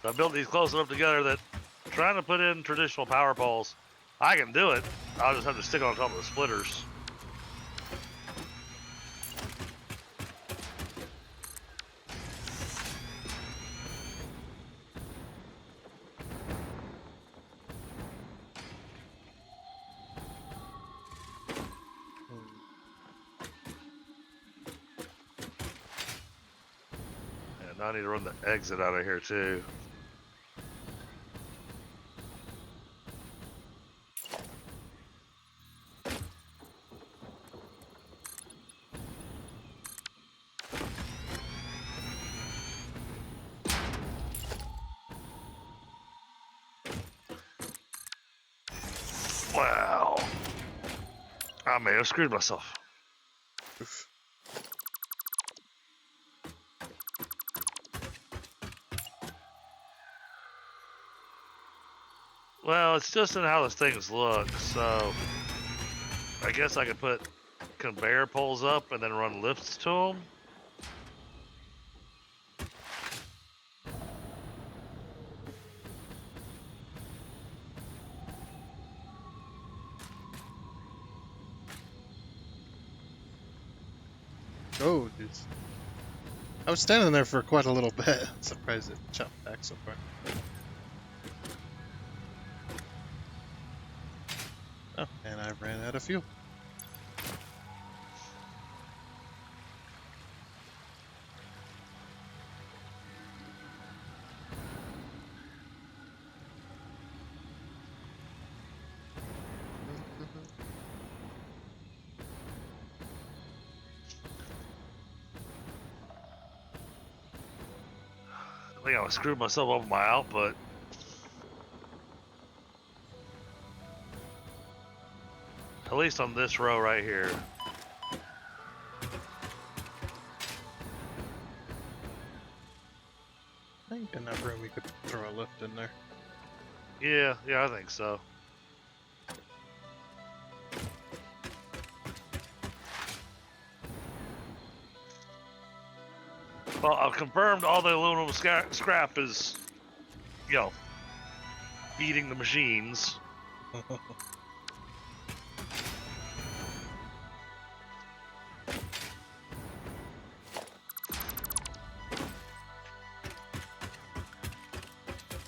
I built these close enough together that trying to put in traditional power poles, I can do it. I'll just have to stick on top of the splitters. now I need to run the exit out of here too. Wow. I may have screwed myself. Oof. Well, it's just in how this things look, so I guess I could put conveyor poles up and then run lifts to them. Oh, jeez. I was standing there for quite a little bit. Surprised it chopped back so far. Oh, and I ran out of fuel. I think I screwed myself up with my output. At least on this row right here. I think enough room we could throw a lift in there. Yeah, I think so. Well, I've confirmed all the aluminum scrap is, feeding the machines.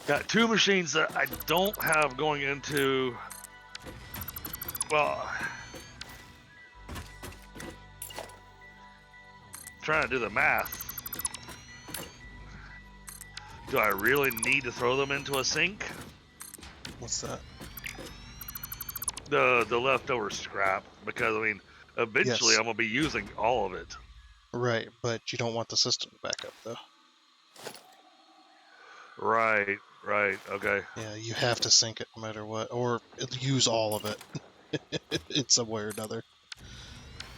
Got two machines that I don't have going into, well, trying to do the math. Do I really need to throw them into a sink? What's that? The leftover scrap, because I mean, eventually Yes. I'm gonna be using all of it. Right, but you don't want the system to back up, though. Right, okay. Yeah, you have to sink it no matter what, or use all of it in some way or another.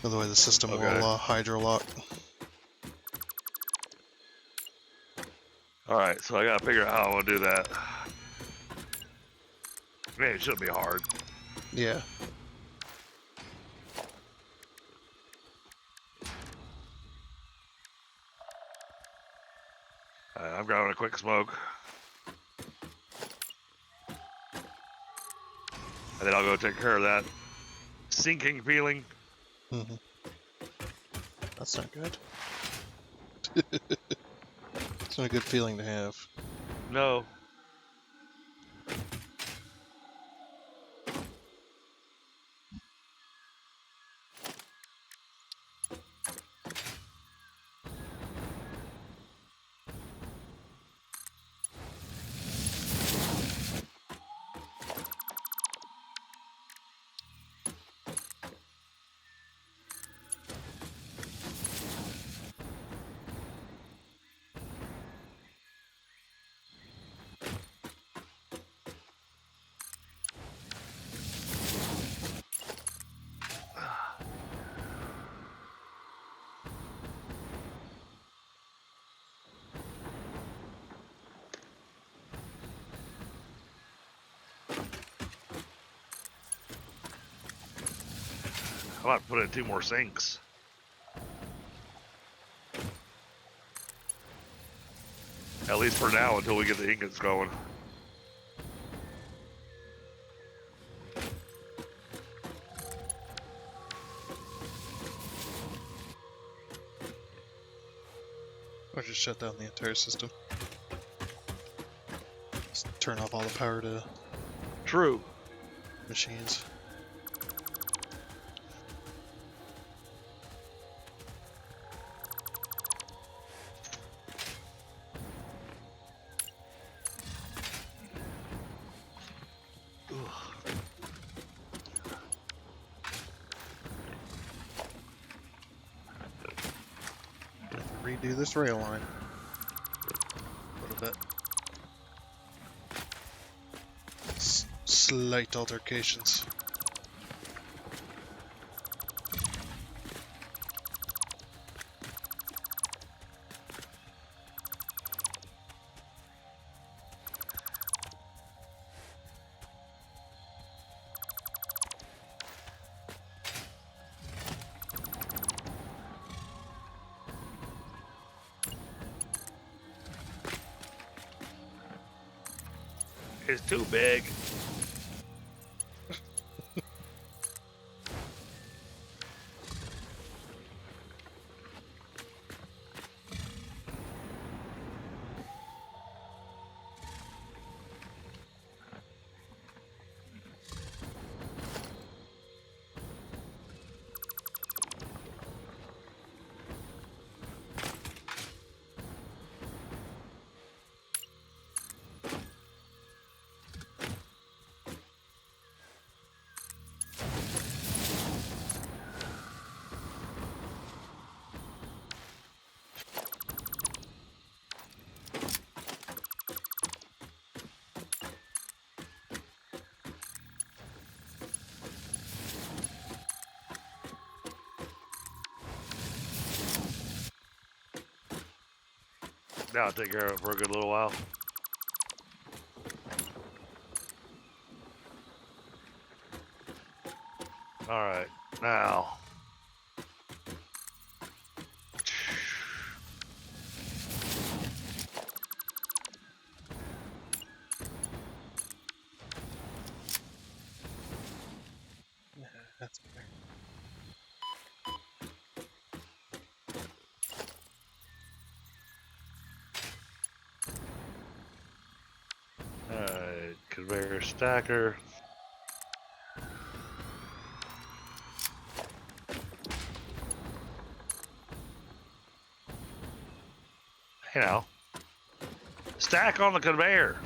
Otherwise, the system will hydrolock. Alright, so I gotta figure out how I'm gonna do that. Man, it shouldn't be hard. Yeah. I'm grabbing a quick smoke. And then I'll go take care of that sinking feeling. Mm-hmm. That's not good. It's not a good feeling to have. No. I might put in 2 more sinks. At least for now, until we get the ingots going. Or just shut down the entire system. Just turn off all the power to True. machines. redo this rail line a little bit. Slight altercations. It's too big. Now I'll take care of it for a good little while. All right, now. Yeah, that's better. Conveyor stacker. You know, stack on the conveyor.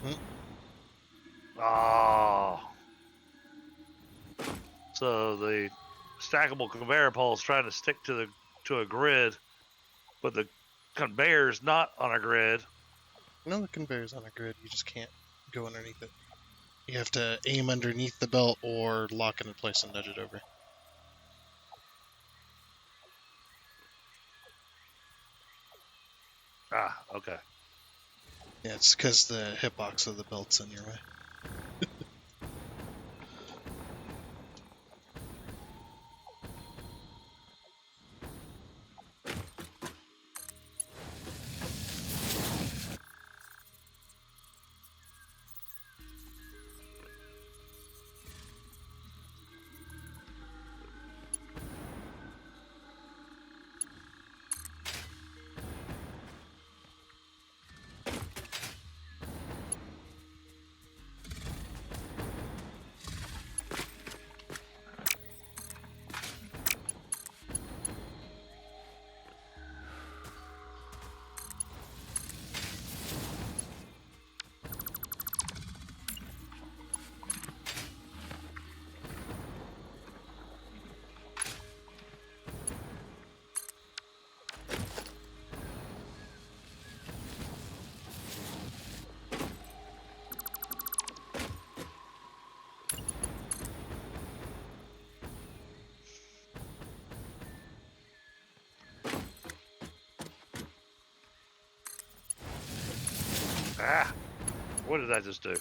Hmm. Oh. So the stackable conveyor pole is trying to stick to a grid, but the conveyor's not on a grid. No, the conveyor's on a grid. You just can't go underneath it. You have to aim underneath the belt or lock it in place and nudge it over. Ah, okay. Yeah, it's because the hitbox of the belt's in your way. Ah, what did I just do?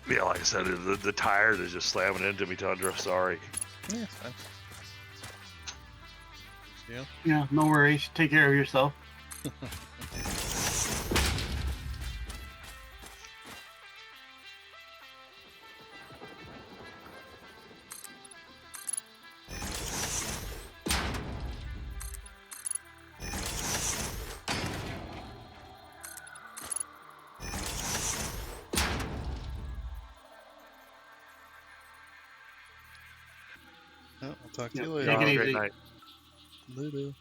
Yeah, like I said, the tires is just slamming into me, Tundra. Sorry. Yeah, it's fine. Yeah. Yeah, no worries. Take care of yourself. Oh, I'll talk to Yep. you Y'all later. Take have it a great easy. night. Later.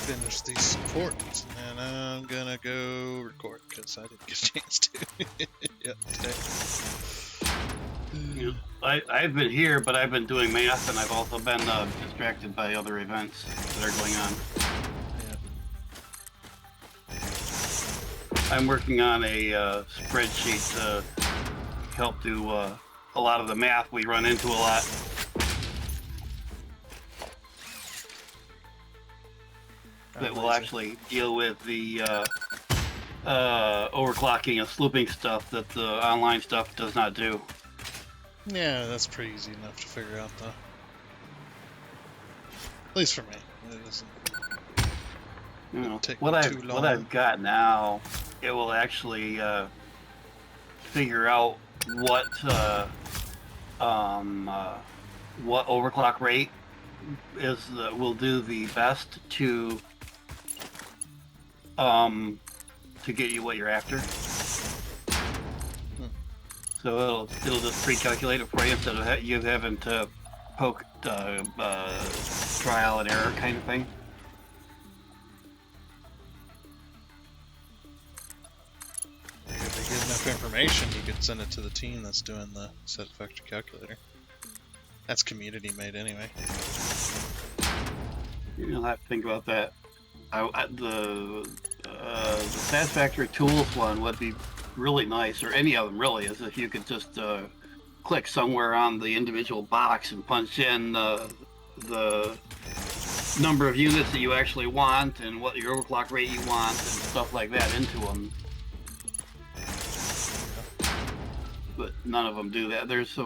Finish these supports, and then I'm gonna go record because I didn't get a chance to. Yep, today. You know, I've been here, but I've been doing math, and I've also been distracted by other events that are going on. Yeah. I'm working on a spreadsheet to help do a lot of the math we run into a lot. That will actually deal with the overclocking and slooping stuff that the online stuff does not do. Yeah, that's pretty easy enough to figure out, though. At least for me. It doesn't You know, take what me I've too long. what I've got now, it will actually figure out what overclock rate is will do the best to get you what you're after. So it'll just pre-calculate it for you instead of you having to poke trial and error kind of thing. If they get enough information, you could send it to the team that's doing the Satisfactory calculator. That's community made anyway. You'll have to think about that. The Satisfactory Tools one would be really nice, or any of them really, is if you could just click somewhere on the individual box and punch in the number of units that you actually want and what your overclock rate you want and stuff like that into them. But none of them do that. There's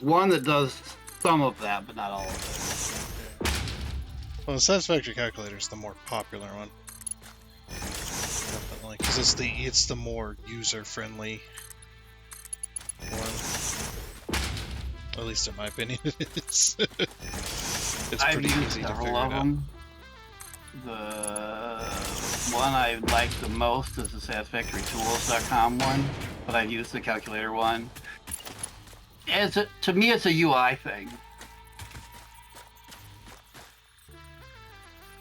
one that does some of that, but not all of it. Well, the Satisfactory calculator is the more popular one, definitely, because it's the more user friendly one. At least in my opinion, it is. It's I've pretty used easy to several figure it of out. them. The one I like the most is the satisfactorytools.com one, but I've used the calculator one. To me, it's a UI thing.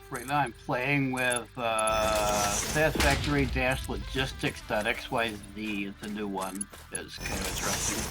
Right now, I'm playing with satisfactory-logistics.xyz. It's a new one. It's kind of interesting.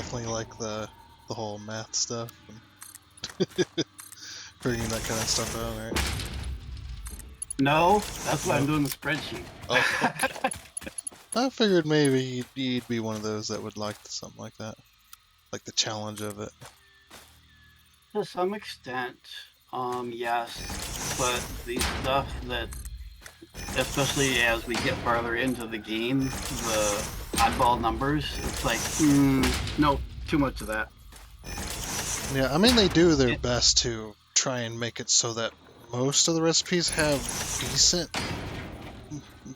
definitely like the whole math stuff and figuring that kind of stuff out, right? No, that's why No. I'm doing the spreadsheet. Oh, okay. I figured maybe you'd be one of those that would like something like that, like the challenge of it. To some extent, yes, but the stuff that, especially as we get farther into the game, the oddball numbers, it's like, no, too much of that. Yeah, I mean they do their It, best to try and make it so that most of the recipes have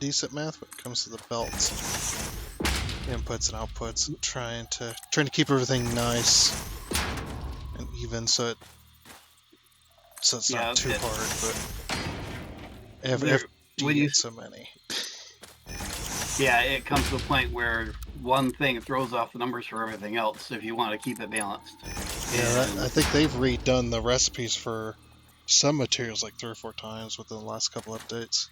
decent math when it comes to the belts, inputs and outputs, and trying to keep everything nice and even, so it's not yeah, too hard. But there, when you, it's so many. yeah, it comes to a point where one thing throws off the numbers for everything else if you want to keep it balanced. Yeah, And I think they've redone the recipes for some materials like 3 or 4 times within the last couple updates.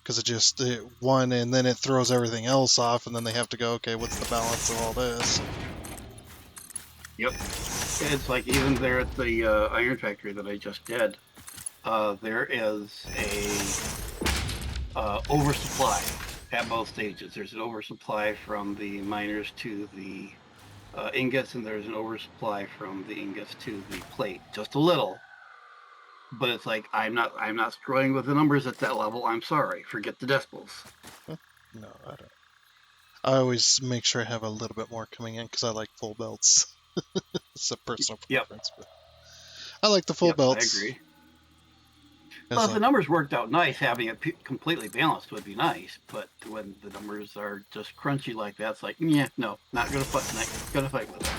Because one, and then it throws everything else off, and then they have to go, okay, what's the balance of all this? yep, it's like even there at the iron factory that I just did, there is a oversupply at both stages. There's an oversupply from the miners to the ingots, and there's an oversupply from the ingots to the plate. Just a little, but it's like I'm not screwing with the numbers at that level. I'm sorry. Forget the decimals. No, I don't. I always make sure I have a little bit more coming in because I like full belts. It's a personal Yep. preference, but I like the full Yep. I belts. agree. Well, It's if the like, numbers worked out nice, having it completely balanced would be nice. But when the numbers are just crunchy like that, it's like, yeah, no, not gonna fight with it.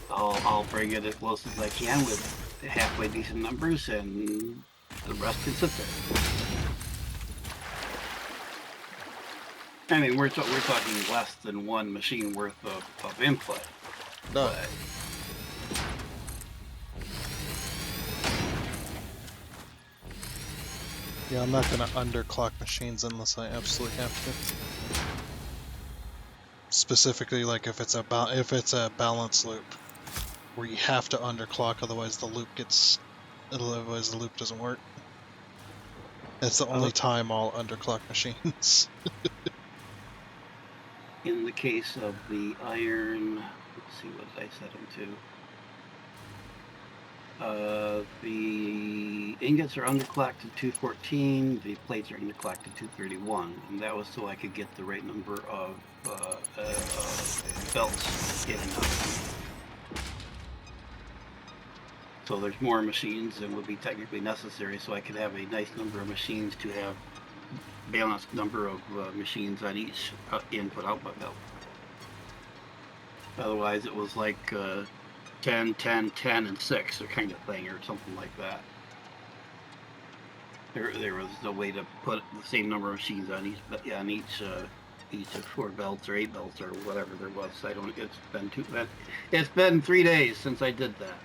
I'll bring it as close as I can with halfway decent numbers, and the rest can sit there. I mean, we're talking less than one machine worth of input. no. But Yeah, I'm not going to underclock machines unless I absolutely have to. Specifically, like if it's a balance loop where you have to underclock, otherwise the loop doesn't work. That's the only time I'll underclock machines. in the case of the iron, let's see what did I set them to. The ingots are underclocked to 214. The plates are underclocked to 231, and that was so I could get the right number of belts in and out. So there's more machines than would be technically necessary, so I could have a nice number of machines to have balanced number of machines on each input-output belt. Otherwise, it was like 10, 10, 10, and 6 or kind of thing, or something like that. There was no way to put the same number of machines on each of 4 belts or 8 belts or whatever there was. It's been 3 days since I did that.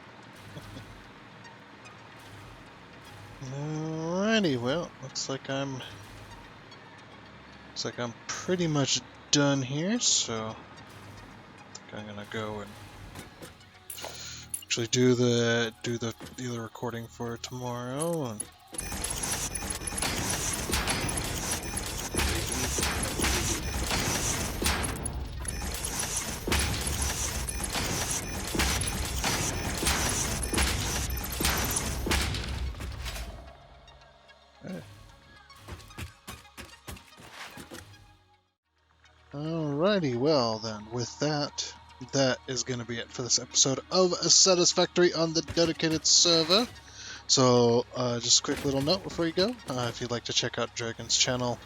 Alrighty, well, looks like I'm pretty much done here, so I think I'm gonna go and actually do the recording for tomorrow. And alrighty, well then, with that, that is going to be it for this episode of Satisfactory on the dedicated server. So, just a quick little note before you go. If you'd like to check out Dragon's channel,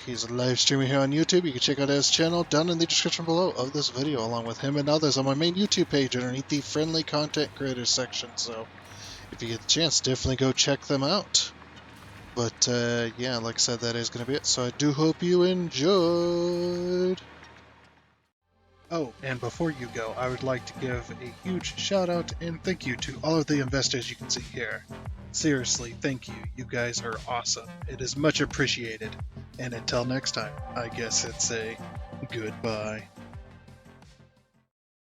he's live streaming here on YouTube. You can check out his channel down in the description below of this video, along with him and others on my main YouTube page underneath the friendly content creators section. So, if you get the chance, definitely go check them out. But yeah, like I said, that is going to be it. So I do hope you enjoyed. Oh, and before you go, I would like to give a huge shout out and thank you to all of the investors you can see here. Seriously, thank you. You guys are awesome. It is much appreciated. And until next time, I guess it's a Goodbye.